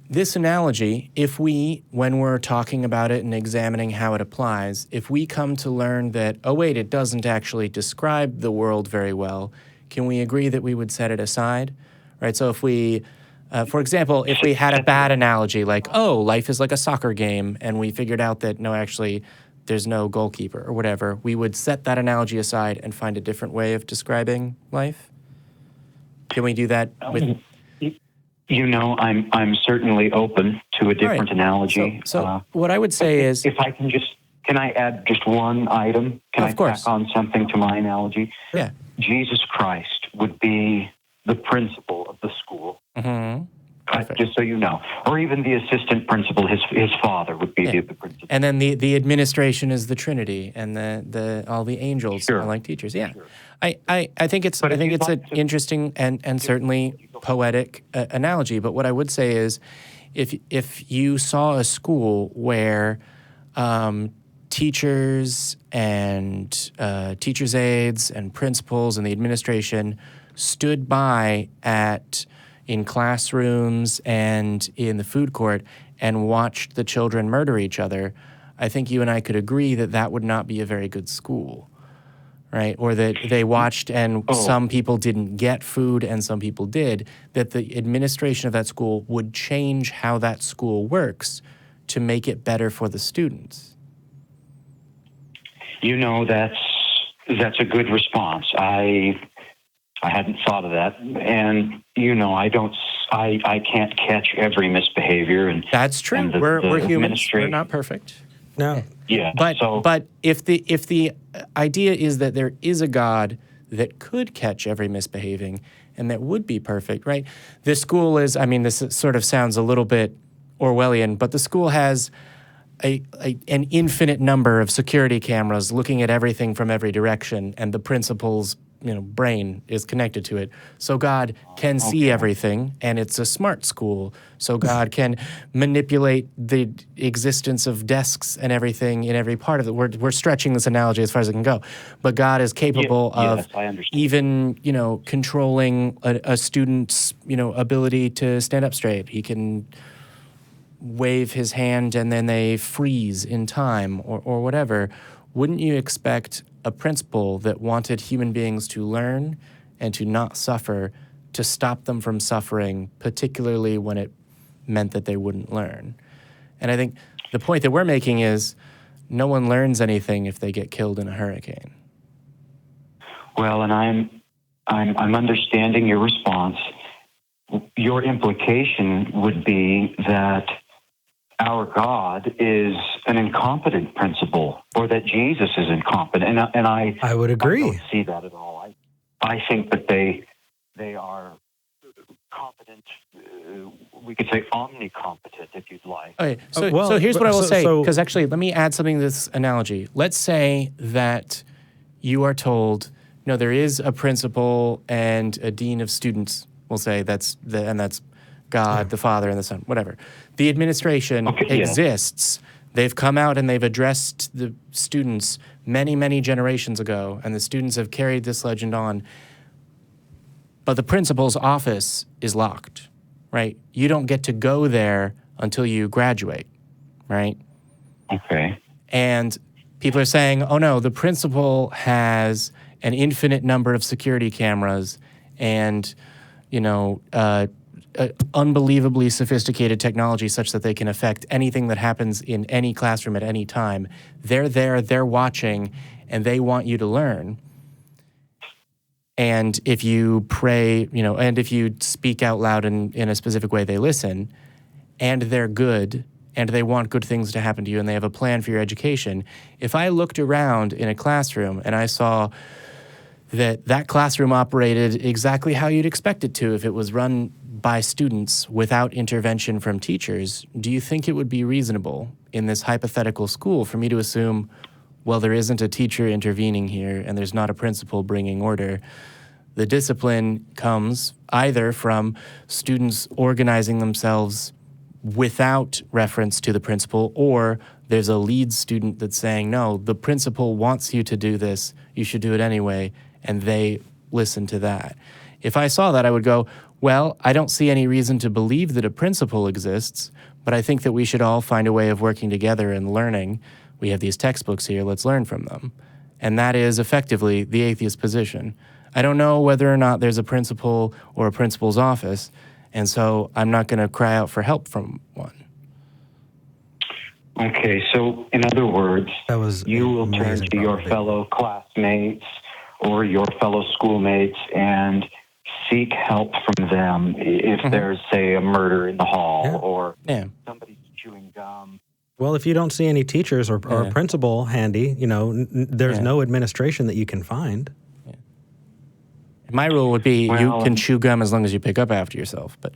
this analogy, if we, when we're talking about it and examining how it applies, if we come to learn that, oh wait, it doesn't actually describe the world very well, can we agree that we would set it aside? Right? So if we, for example, if we had a bad analogy like, oh, life is like a soccer game, and we figured out that, no, actually, there's no goalkeeper or whatever, we would set that analogy aside and find a different way of describing life? Can we do that with... You know, I'm certainly open to a different analogy. So what I would say is... If I can I add just one item? Can I tack on something to my analogy? Yeah. Jesus Christ would be the principal of the school. Mm-hmm. Just so you know. Or even the assistant principal, his father would be the principal. And then the administration is the Trinity, and the all the angels are like teachers. Yeah. Sure. I think it's an interesting and certainly poetic analogy. But what I would say is, if you saw a school where teachers and teachers' aides and principals and the administration stood by in classrooms and in the food court and watched the children murder each other, I think you and I could agree that that would not be a very good school, right? Or that they watched and some people didn't get food and some people did, that the administration of that school would change how that school works to make it better for the students. You know, that's a good response. I hadn't thought of that, and you know, I can't catch every misbehavior, and that's true. We're humans. We're not perfect. No. Yeah. But if the idea is that there is a God that could catch every misbehaving and that would be perfect, right? The school is. I mean, this sort of sounds a little bit Orwellian, but the school has an infinite number of security cameras looking at everything from every direction, and the principal's brain is connected to it. So God can see everything, and it's a smart school. So God can manipulate the existence of desks and everything in every part of it. We're stretching this analogy as far as it can go. But God is capable of even, controlling a student's, ability to stand up straight. He can wave his hand and then they freeze in time or whatever. Wouldn't you expect a principle that wanted human beings to learn and to not suffer to stop them from suffering, particularly when it meant that they wouldn't learn? And I think the point that we're making is no one learns anything if they get killed in a hurricane. Well, and I'm understanding your response. Your implication would be that our God is an incompetent principle, or that Jesus is incompetent, and I would agree. I don't see that at all. I think that they are competent. We could say omnicompetent, if you'd like. Okay, so here's what I will say, because actually, let me add something to this analogy. Let's say that you are told, there is a principal and a dean of students. We'll say that's God, the Father, and the Son, whatever. The administration exists. They've come out and they've addressed the students many, many generations ago, and the students have carried this legend on. But the principal's office is locked, right? You don't get to go there until you graduate, right? Okay. And people are saying, oh no, the principal has an infinite number of security cameras and, unbelievably sophisticated technology such that they can affect anything that happens in any classroom at any time. They're there, they're watching, and they want you to learn. And if you pray, and if you speak out loud in a specific way, they listen, and they're good, and they want good things to happen to you, and they have a plan for your education. If I looked around in a classroom and I saw that classroom operated exactly how you'd expect it to, if it was run by students without intervention from teachers, do you think it would be reasonable in this hypothetical school for me to assume, well, there isn't a teacher intervening here and there's not a principal bringing order? The discipline comes either from students organizing themselves without reference to the principal, or there's a lead student that's saying, no, the principal wants you to do this, you should do it anyway, and they listen to that. If I saw that, I would go, well, I don't see any reason to believe that a principle exists, but I think that we should all find a way of working together and learning. We have these textbooks here, let's learn from them. And that is effectively the atheist position. I don't know whether or not there's a principal or a principal's office, and so I'm not going to cry out for help from one. Okay, so in other words, you will turn to your fellow classmates or your fellow schoolmates and seek help from them if there's, say, a murder in the hall or somebody's chewing gum. Well, if you don't see any teachers or a principal handy, there's no administration that you can find. My rule would be you can chew gum as long as you pick up after yourself, but...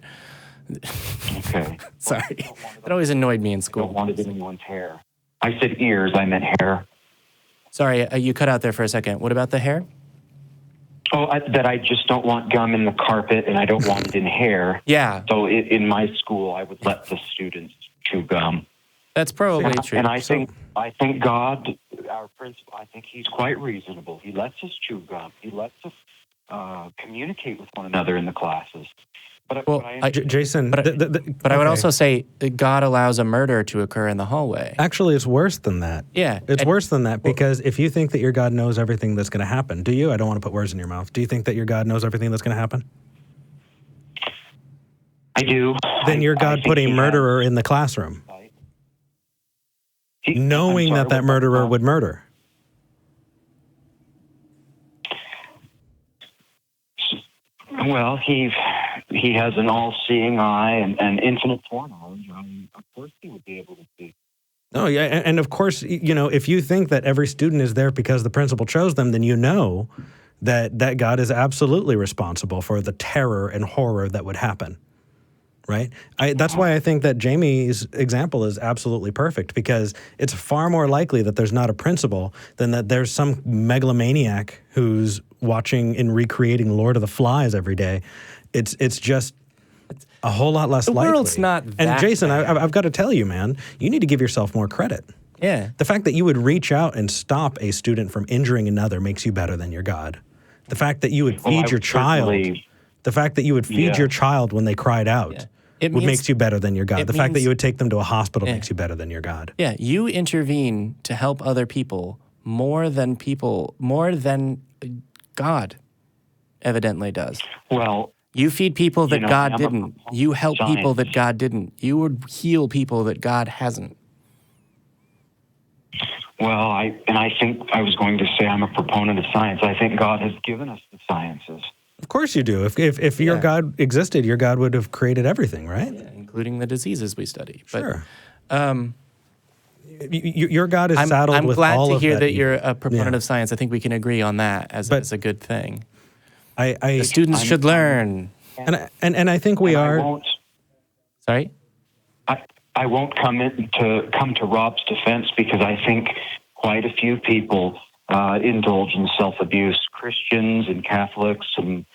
Okay. Sorry. That always annoyed me in school. I don't want it in anyone's hair. I said ears, I meant hair. Sorry, you cut out there for a second. What about the hair? Oh, that I just don't want gum in the carpet and I don't want it in hair. Yeah. So in my school, I would let the students chew gum. That's probably true. And I think God, our principal, I think he's quite reasonable. He lets us chew gum. He lets us communicate with one another in the classes. Jason, but I would also say that God allows a murder to occur in the hallway. Actually, it's worse than that. Yeah. It's worse than that because if you think that your God knows everything that's going to happen, do you? I don't want to put words in your mouth. Do you think that your God knows everything that's going to happen? I do. Then your God put a murderer in the classroom, knowing that murderer would murder. Well, he has an all-seeing eye and infinite foreknowledge. Of course he would be able to see. Oh, yeah, and of course, if you think that every student is there because the principal chose them, then you know that God is absolutely responsible for the terror and horror that would happen, right? That's why I think that Jamie's example is absolutely perfect, because it's far more likely that there's not a principal than that there's some megalomaniac who's watching and recreating Lord of the Flies every day. It's just a whole lot less likely. The world's not that And Jason, bad. I've got to tell you, man, you need to give yourself more credit. Yeah. The fact that you would reach out and stop a student from injuring another makes you better than your God. The fact that you would feed your child, your child when they cried out, makes you better than your God. The fact that you would take them to a hospital makes you better than your God. Yeah, you intervene to help other people more than God evidently does. Well, you feed people that God didn't. You help people that God didn't. You would heal people that God hasn't. Well, I think I was going to say I'm a proponent of science. I think God has given us the sciences. Of course you do. If your God existed, your God would have created everything, right? Yeah, including the diseases we study. Sure. Your God is saddled with all of that. I'm glad to hear that you're a proponent of science. I think we can agree on that as a good thing. The students should learn. And I think we are. Sorry? I won't come to Rob's defense, because I think quite a few people indulge in self-abuse, Christians and Catholics and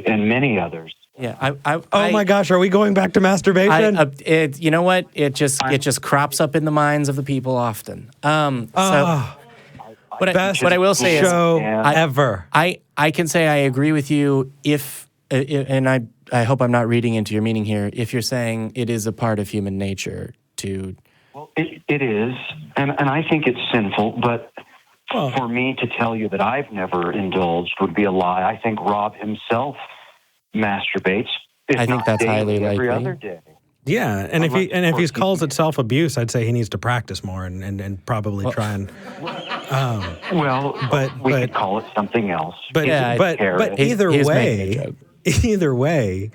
many others. Yeah. Oh my gosh, are we going back to masturbation? You know what? It just crops up in the minds of the people often. What I will say is, ever. I can say I agree with you and I hope I'm not reading into your meaning here, if you're saying it is a part of human nature to... Well, it is, and I think it's sinful, but for me to tell you that I've never indulged would be a lie. I think Rob himself masturbates. I think that's highly likely. Every other day. Yeah, and if he calls it self-abuse, I'd say he needs to practice more and probably try and... we could call it something else. But either way,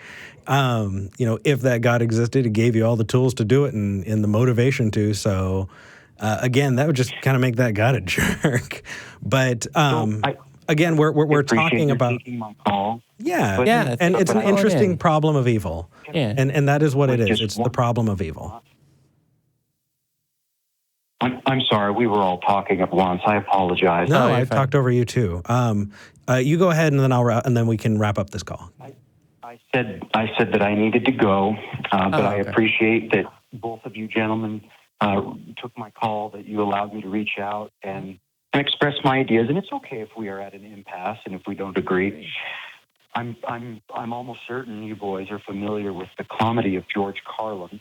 if that God existed, he gave you all the tools to do it and the motivation to. So again, that would just kind of make that God a jerk. But again, we're Appreciate talking you about taking my call. yeah, Yeah, and it's an call it interesting in. problem of evil, Yeah. and that is what it is. Just It's the one- problem of evil. I'm sorry, we were all talking at once. I apologize. No, you're I fine. talked over you too. You go ahead, and then and then we can wrap up this call. I said that I needed to go, but I okay. appreciate that both of you gentlemen took my call, that you allowed me to reach out and express my ideas. And it's okay if we are at an impasse and if we don't agree. I'm almost certain you boys are familiar with the comedy of George Carlin.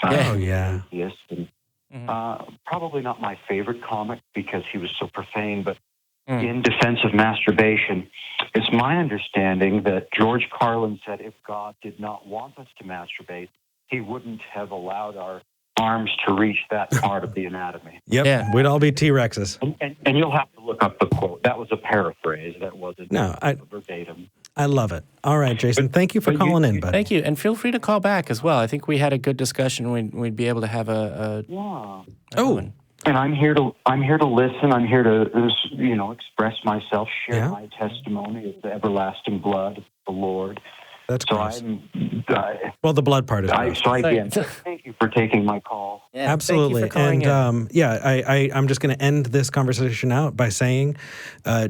Oh, yeah. Atheist, and, probably not my favorite comic because he was so profane, but in defense of masturbation, it's my understanding that George Carlin said if God did not want us to masturbate, he wouldn't have allowed our arms to reach that part of the anatomy. Yep, Yeah. we'd all be T-Rexes. And you'll have to look up the quote. That was a paraphrase. That wasn't verbatim. I love it. All right, Jason, thank you for but calling in, buddy. Thank you, and feel free to call back as well. I think we had a good discussion. We'd be able to have a Yeah. one. And I'm here to listen. I'm here to express myself, share Yeah. my testimony of the everlasting blood of the Lord. That's So gross. I'm. The blood part is gross. So again, thank you for taking my call. Yeah, Absolutely. Thank you for calling in. I'm just going to end this conversation out by saying,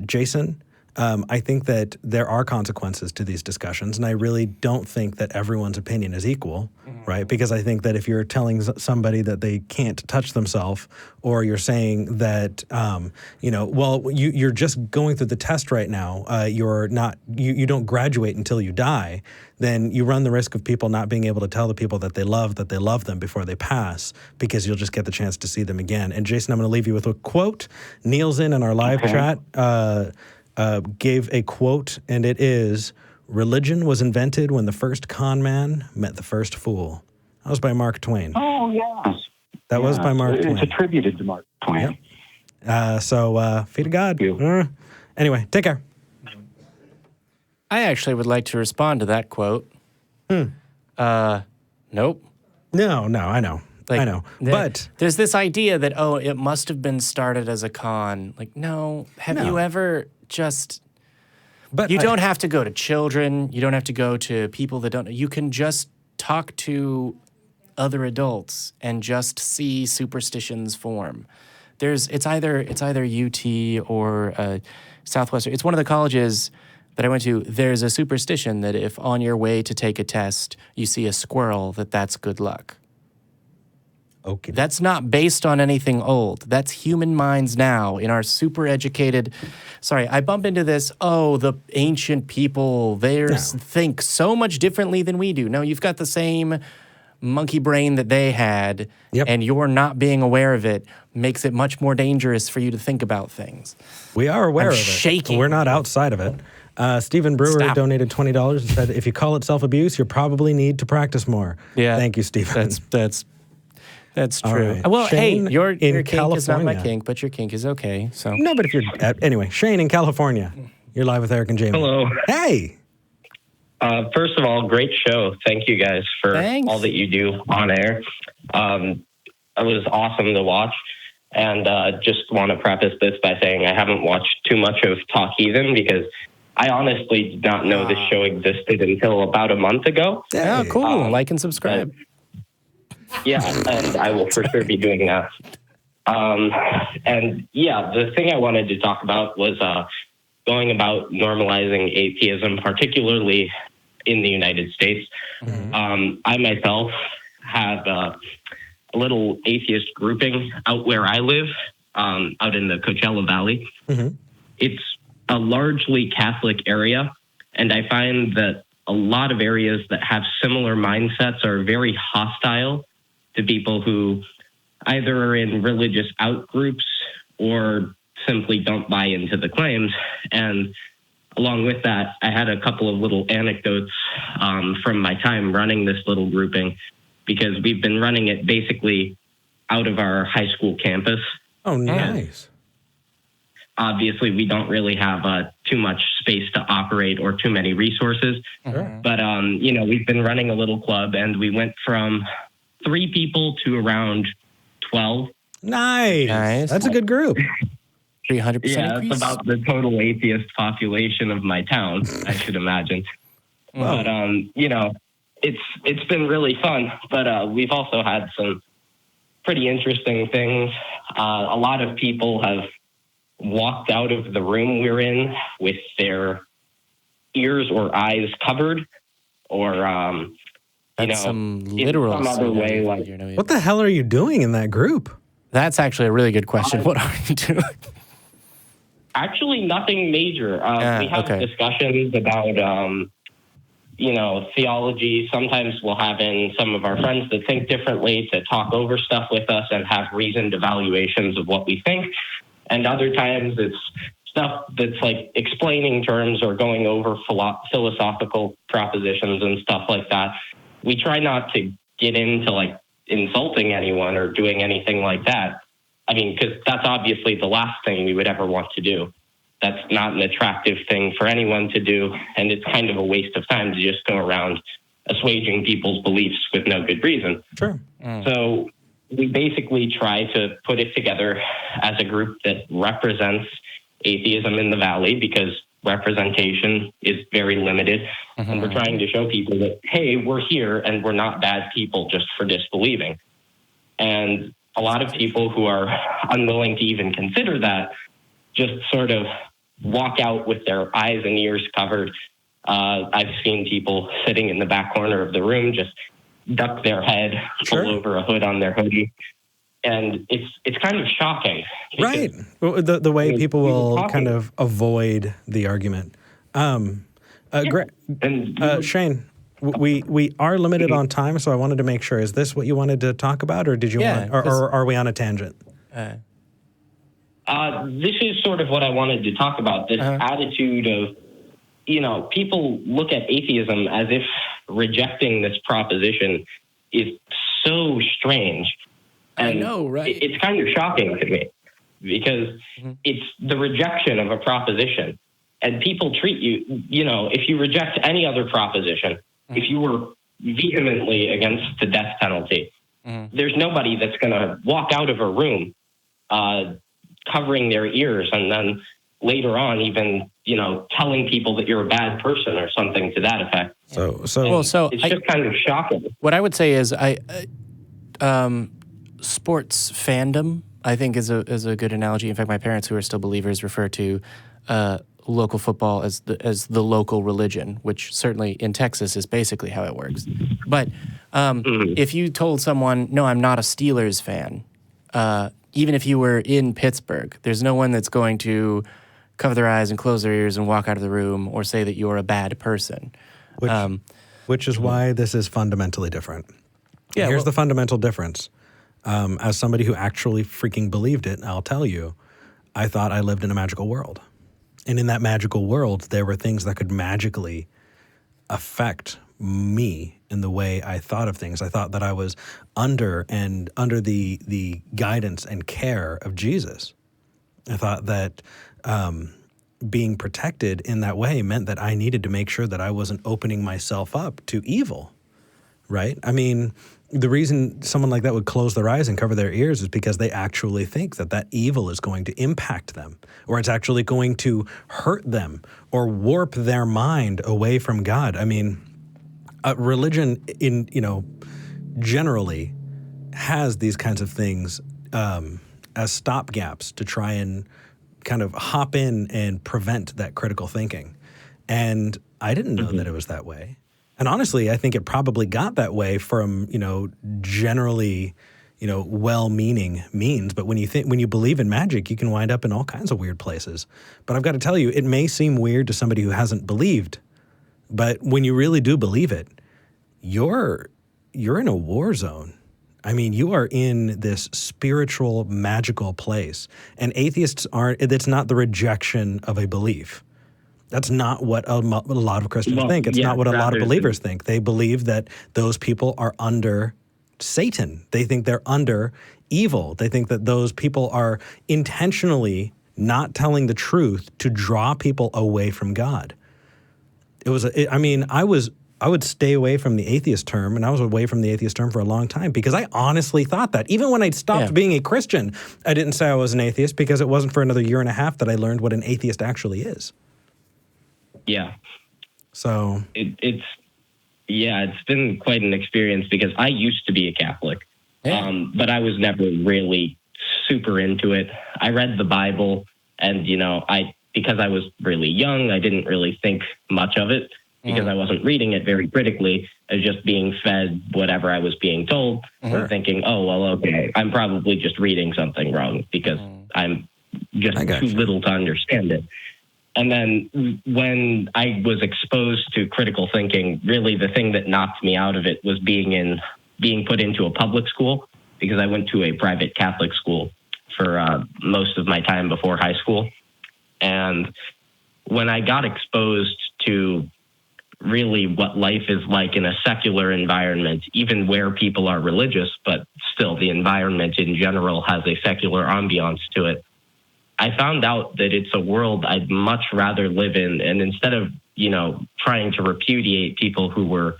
Jason, I think that there are consequences to these discussions, and I really don't think that everyone's opinion is equal, right? Because I think that if you're telling somebody that they can't touch themselves, or you're saying that, you're just going through the test right now, you don't graduate until you die, then you run the risk of people not being able to tell the people that they love them before they pass, because you'll just get the chance to see them again. And Jason, I'm going to leave you with a quote. Neil's in our live chat. Gave a quote, and it is, "Religion was invented when the first con man met the first fool." That was by Mark Twain. Oh, yes. That was by Mark Twain. It's attributed to Mark Twain. Yep. Feet of God. Thank you. Anyway, take care. I actually would like to respond to that quote. Nope. No, I know. I know. But there's this idea that, it must have been started as a con. Like, no. Have you ever just... You don't have to go to children. You don't have to go to people that don't... You can just talk to other adults and just see superstitions form. It's either UT or Southwestern. It's one of the colleges that I went to. There's a superstition that if on your way to take a test you see a squirrel, that's good luck. Okay. That's not based on anything old. That's human minds now in our super educated. Sorry, I bump into this. Oh, the ancient people, think so much differently than we do. No, you've got the same monkey brain that they had, and you're not being aware of it makes it much more dangerous for you to think about things. We are aware of it. Shaking. We're not outside of it. Stephen Brewer donated $20 and said, "If you call it self-abuse, you probably need to practice more." Yeah. Thank you, Stephen. That's All true. right. Well, Shane hey, your in kink is not my California. kink, but your kink is okay. So No, but if you're... anyway, Shane in California. You're live with Eric and Jamie. Hello. Hey! First of all, great show. Thank you guys for Thanks. all that you do on air. It was awesome to watch. And just want to preface this by saying I haven't watched too much of Talk Heathen because I honestly did not know this show existed until about a month ago. Oh, cool. Like and subscribe. Yeah, and I will for sure be doing that. The thing I wanted to talk about was going about normalizing atheism, particularly in the United States. I myself have a little atheist grouping out where I live, out in the Coachella Valley. It's a largely Catholic area, and I find that a lot of areas that have similar mindsets are very hostile to people who either are in religious outgroups or simply don't buy into the claims. And along with that, I had a couple of little anecdotes from my time running this little grouping, because we've been running it basically out of our high school campus. Oh, nice. Obviously, we don't really have too much space to operate or too many resources. But, we've been running a little club, and we went from 3 people to around 12. Nice. That's a good group. 300% Yeah, increase? it's about the total atheist population of my town, I should imagine. Wow. But it's been really fun. But we've also had some pretty interesting things. A lot of people have walked out of the room we're in with their ears or eyes covered, or That's some in literal some other way. Like, What the hell are you doing in that group? That's actually a really good question. What are you doing? actually, nothing major. We have discussions about theology. Sometimes we'll have in some of our friends that think differently to talk over stuff with us and have reasoned evaluations of what we think. And other times it's stuff that's like explaining terms or going over philosophical propositions and stuff like that. We try not to get into like insulting anyone or doing anything like that. I mean, because that's obviously the last thing we would ever want to do. That's not an attractive thing for anyone to do, and it's kind of a waste of time to just go around assuaging people's beliefs with no good reason. Sure. So we basically try to put it together as a group that represents atheism in the Valley, because representation is very limited. And we're trying to show people that, hey, we're here and we're not bad people just for disbelieving. And a lot of people who are unwilling to even consider that just sort of walk out with their eyes and ears covered. I've seen people sitting in the back corner of the room just duck their head, pull over a hood on their hoodie. And it's kind of shocking. Right. Well, the way people will kind of avoid the argument. Shane, we are limited on time, so I wanted to make sure. Is this what you wanted to talk about, or did you want, or are we on a tangent? This is sort of what I wanted to talk about, this attitude of, people look at atheism as if rejecting this proposition is so strange. And I know, right? It's kind of shocking to me, because it's the rejection of a proposition. And people treat you, if you reject any other proposition, if you were vehemently against the death penalty, there's nobody that's going to walk out of a room covering their ears and then later on even, telling people that you're a bad person or something to that effect. So it's just kind of shocking. What I would say is sports fandom, I think, is a good analogy. In fact, my parents, who are still believers, refer to local football as the local religion, which certainly in Texas is basically how it works. But if you told someone, no, I'm not a Steelers fan, even if you were in Pittsburgh, there's no one that's going to cover their eyes and close their ears and walk out of the room or say that you're a bad person. Which is why this is fundamentally different. Yeah, Here's the fundamental difference. As somebody who actually freaking believed it, I'll tell you, I thought I lived in a magical world. And in that magical world, there were things that could magically affect me in the way I thought of things. I thought that I was under the guidance and care of Jesus. I thought that being protected in that way meant that I needed to make sure that I wasn't opening myself up to evil, right? I mean, the reason someone like that would close their eyes and cover their ears is because they actually think that evil is going to impact them, or it's actually going to hurt them or warp their mind away from God. I mean, religion generally has these kinds of things as stopgaps to try and kind of hop in and prevent that critical thinking. And I didn't know that it was that way. And honestly, I think it probably got that way from, generally, well-meaning means. But when you believe in magic, you can wind up in all kinds of weird places. But I've got to tell you, it may seem weird to somebody who hasn't believed, but when you really do believe it, you're in a war zone. I mean, you are in this spiritual, magical place. And atheists it's not the rejection of a belief. That's not what a lot of Christians think. It's not what a lot of believers think. They believe that those people are under Satan. They think they're under evil. They think that those people are intentionally not telling the truth to draw people away from God. I was I would stay away from the atheist term, and I was away from the atheist term for a long time because I honestly thought that. Even when I stopped being a Christian, I didn't say I was an atheist because it wasn't for another year and a half that I learned what an atheist actually is. Yeah. So it's been quite an experience because I used to be a Catholic, but I was never really super into it. I read the Bible, and because I was really young, I didn't really think much of it because I wasn't reading it very critically. I was just being fed whatever I was being told and thinking, oh, well, okay, I'm probably just reading something wrong because I'm just too little to understand it. And then when I was exposed to critical thinking, really the thing that knocked me out of it was being put into a public school, because I went to a private Catholic school for most of my time before high school. And when I got exposed to really what life is like in a secular environment, even where people are religious, but still the environment in general has a secular ambiance to it, I found out that it's a world I'd much rather live in. And instead of, trying to repudiate people who were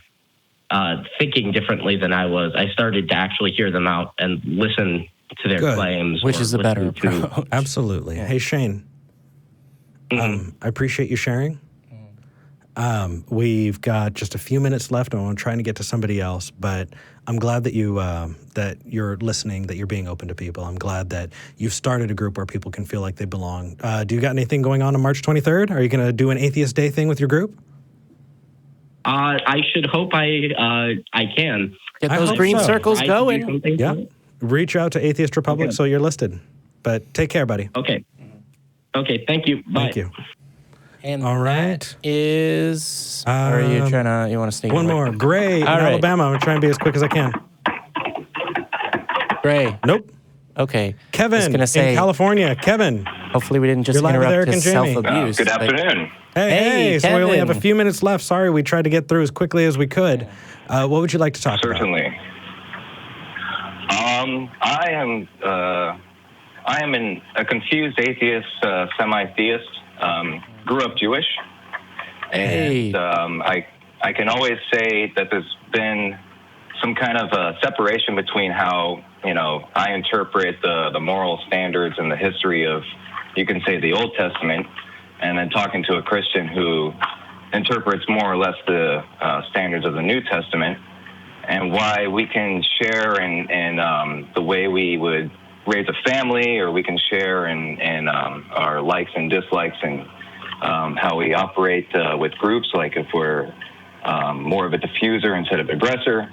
thinking differently than I was, I started to actually hear them out and listen to their claims. Which is the better approach. Absolutely. Hey, Shane, I appreciate you sharing. We've got just a few minutes left. I'm trying to get to somebody else, but I'm glad that you're listening, that you're being open to people. I'm glad that you've started a group where people can feel like they belong. Do you got anything going on March 23rd? Are you going to do an Atheist Day thing with your group? I should hope I can. Get those green circles going. Yeah. Reach out to Atheist Republic so you're listed. But take care, buddy. Okay. Thank you. Bye. Thank you. And all right. That is, or are you you want to sneak one more. Gray in Alabama. I'm going to try and be as quick as I can. Gray. Nope. Okay. Kevin in California. Kevin. Hopefully we didn't just interrupt his self-abuse. Good afternoon. Hey, so we only have a few minutes left. Sorry, we tried to get through as quickly as we could. What would you like to talk about? Certainly. I am a confused atheist, semi-theist. Grew up Jewish, and I can always say that there's been some kind of a separation between how I interpret the moral standards and the history of, you can say, the Old Testament, and then talking to a Christian who interprets more or less the standards of the New Testament, and why we can share in the way we would raise a family, or we can share in our likes and dislikes, and how we operate with groups, like if we're more of a diffuser instead of aggressor.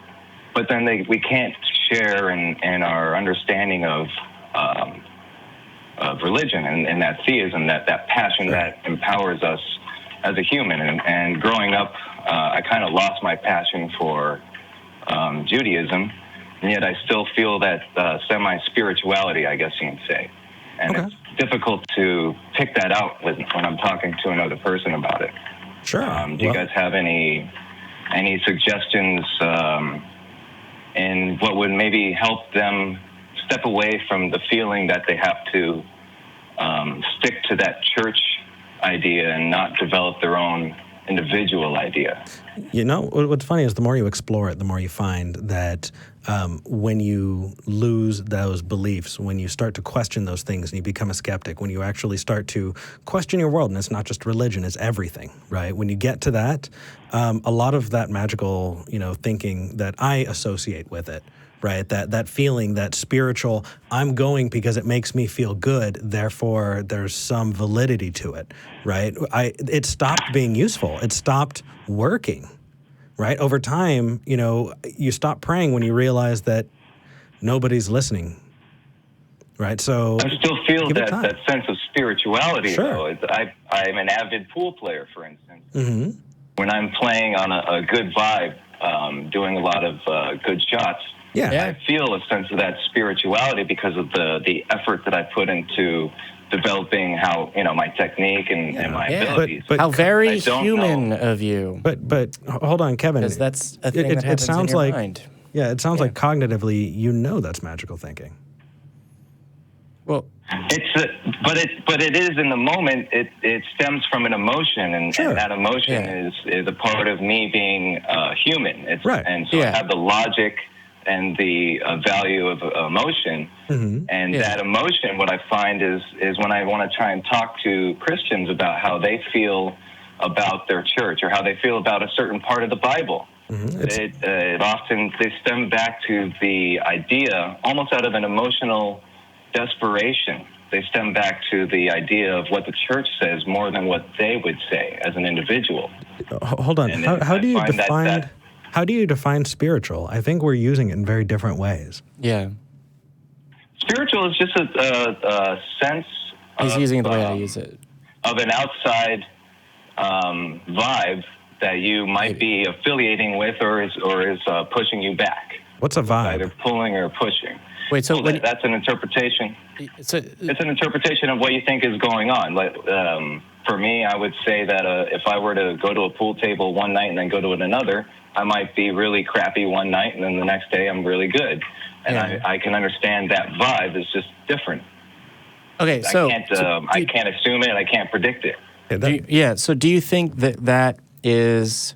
But then we can't share in our understanding of religion and that theism, that passion that empowers us as a human. And growing up, I kind of lost my passion for Judaism, and yet I still feel that semi-spirituality, I guess you can say. And it's difficult to pick that out when I'm talking to another person about it. Sure. Do you guys have any suggestions in what would maybe help them step away from the feeling that they have to stick to that church idea and not develop their own individual idea? What's funny is the more you explore it, the more you find that when you lose those beliefs, when you start to question those things and you become a skeptic, when you actually start to question your world, and it's not just religion, it's everything, right? When you get to that, a lot of that magical, thinking that I associate with it, right? That feeling, that spiritual, I'm going because it makes me feel good, therefore there's some validity to it, right? It stopped being useful. It stopped working, right? Over time, you stop praying when you realize that nobody's listening, right? So I still feel that sense of spirituality, though. I'm an avid pool player, for instance. Mm-hmm. When I'm playing on a good vibe, doing a lot of good shots, I feel a sense of that spirituality because of the effort that I put into developing how my technique and my abilities. But how very human of you. But hold on, Kevin. Because that's a thing that happens in your mind. Yeah, it sounds like cognitively, that's magical thinking. Well, But it is in the moment. It stems from an emotion, and that emotion is a part of me being human. Right. And so I have the logic and the value of emotion, and that emotion. What I find is when I want to try and talk to Christians about how they feel about their church or how they feel about a certain part of the Bible. It often they stem back to the idea, almost out of an emotional desperation. They stem back to the idea of what the church says more than what they would say as an individual. Hold on. How do you define? How do you define spiritual? I think we're using it in very different ways. Yeah. Spiritual is just a sense. He's using it the way I use it. Of an outside vibe that you might be affiliating with, or is pushing you back. What's a vibe? Either pulling or pushing. Wait, so that's an interpretation. It's an interpretation of what you think is going on. Like for me, I would say that if I were to go to a pool table one night and then go to another, I might be really crappy one night, and then the next day I'm really good. And I can understand that vibe is just different. Okay, so I can't assume it. I can't predict it. So do you think that is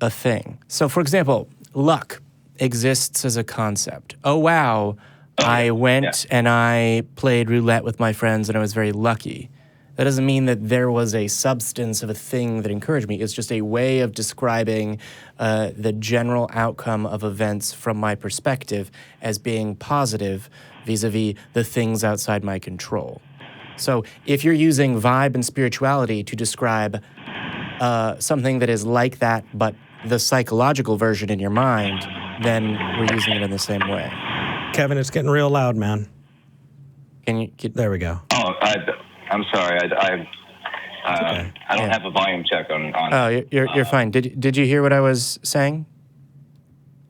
a thing? So, for example, luck exists as a concept. Oh, wow, I went and I played roulette with my friends and I was very lucky. That doesn't mean that there was a substance of a thing that encouraged me. It's just a way of describing the general outcome of events from my perspective as being positive vis-a-vis the things outside my control. So if you're using vibe and spirituality to describe something that is like that, but the psychological version in your mind, then we're using it in the same way. Kevin, it's getting real loud, man. Can you There we go. Oh, I'm sorry. I don't have a volume check on. Oh, you're fine. Did you hear what I was saying?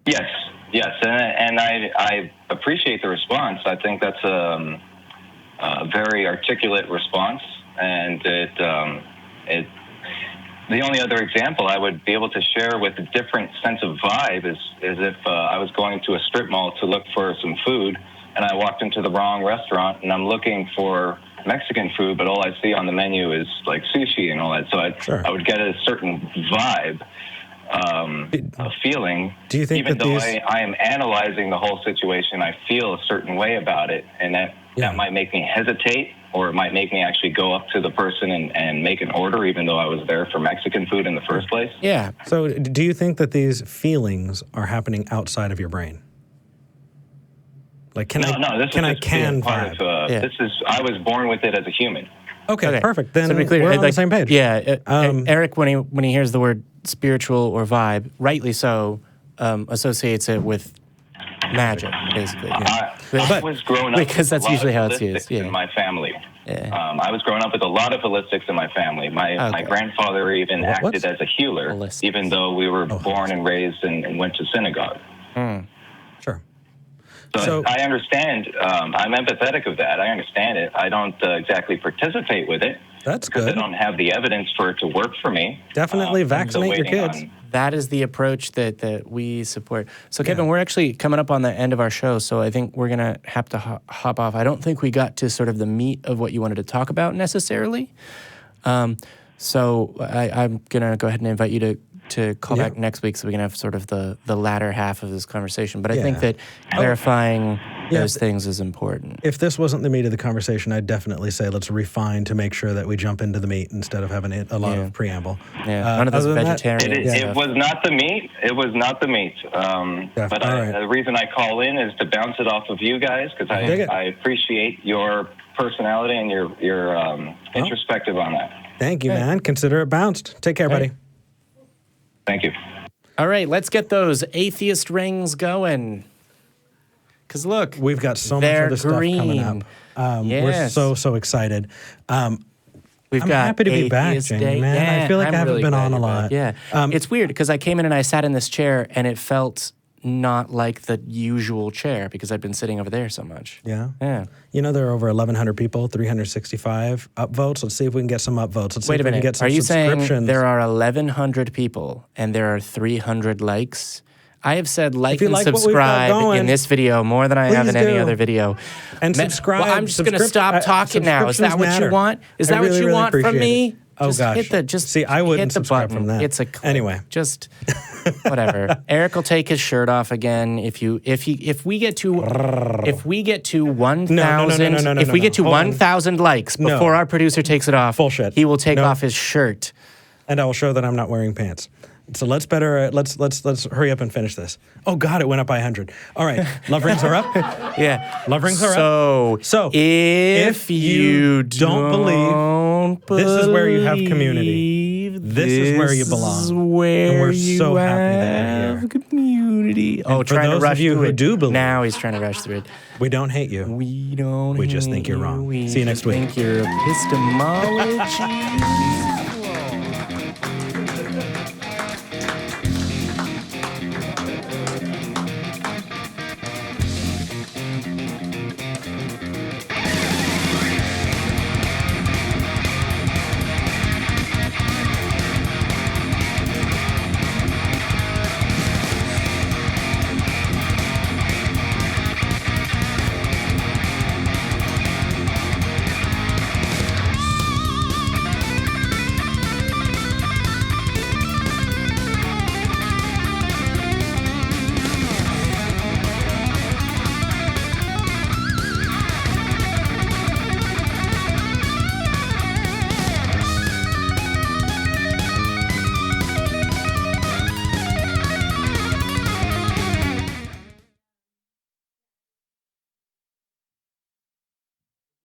Yes, and I appreciate the response. I think that's a very articulate response, and it. The only other example I would be able to share with a different sense of vibe is if I was going to a strip mall to look for some food, and I walked into the wrong restaurant, and I'm looking for Mexican food, but all I see on the menu is like sushi and all that. So I would get a certain vibe, a feeling. Do you think even though I am analyzing the whole situation, I feel a certain way about it, and that might make me hesitate, or it might make me actually go up to the person and make an order, even though I was there for Mexican food in the first place. Yeah. So do you think that these feelings are happening outside of your brain? Like, vibe? I was born with it as a human. Okay, perfect. Then so to be clear, we're on the same page. Yeah. Eric, when he hears the word spiritual or vibe, rightly so, associates it with magic, basically. I was growing up because that's usually how it's used. In my family. I was growing up with a lot of holistics in my family. My grandfather even acted as a healer, even though we were born and raised and went to synagogue. Sure. So I understand. I'm empathetic of that. I understand it. I don't exactly participate with it. That's because good. I don't have the evidence for it to work for me. Definitely vaccinate your kids. That is the approach that we support. So, Kevin, we're actually coming up on the end of our show, so I think we're going to have to hop off. I don't think we got to sort of the meat of what you wanted to talk about necessarily. So I'm going to go ahead and invite you to call back next week so we can have sort of the latter half of this conversation. But I think that clarifying those things is important. If this wasn't the meat of the conversation, I'd definitely say let's refine to make sure that we jump into the meat instead of having a lot of preamble. None of this vegetarian It was not the meat. It was not the meat. But the reason I call in is to bounce it off of you guys, because I appreciate your personality and your introspective on that. Thank you, man. Consider it bounced. Take care, buddy. Thank you. All right, let's get those atheist rings going. Because look, we've got so much other stuff coming up. We're so excited. I'm happy to be back, Jamie, man. Yeah, I feel like I haven't been on a lot. Yeah, it's weird because I came in and I sat in this chair and it felt not like the usual chair because I'd been sitting over there so much. Yeah. You know, there are over 1,100 people, 365 upvotes. Let's see if we can get some upvotes. Let's see Wait if a we can minute. get some Are you subscriptions. saying there are 1,100 people and there are 300 likes? I have said like you and like what we've got subscribe going, in this video more than I have in please any do. other video. And subscribe. Well, I'm just going to stop talking now. Is that subscriptions what matter. you want? Is I that really, what you really want from appreciate me? it. Oh just gosh. hit the just See, I wouldn't hit the subscribe button. from that. It's a click. Anyway. Just whatever. Eric will take his shirt off again if we get to 1,000 No, if we get to Hold on. 1,000 likes before our producer takes it off. Bullshit. He will take No. off his shirt. And I will show that I'm not wearing pants. So let's hurry up and finish this. Oh God, it went up by 100. All right, love rings are up. Yeah. Love rings are up. So if you don't believe, this is where you have community. This is where you belong. This is where and we're so happy that you're here. Community. And for trying those to rush of you through who it. do believe, Now he's trying to rush through it. we don't hate you. We don't. We just think you're wrong. We See you next week. think your epistemology.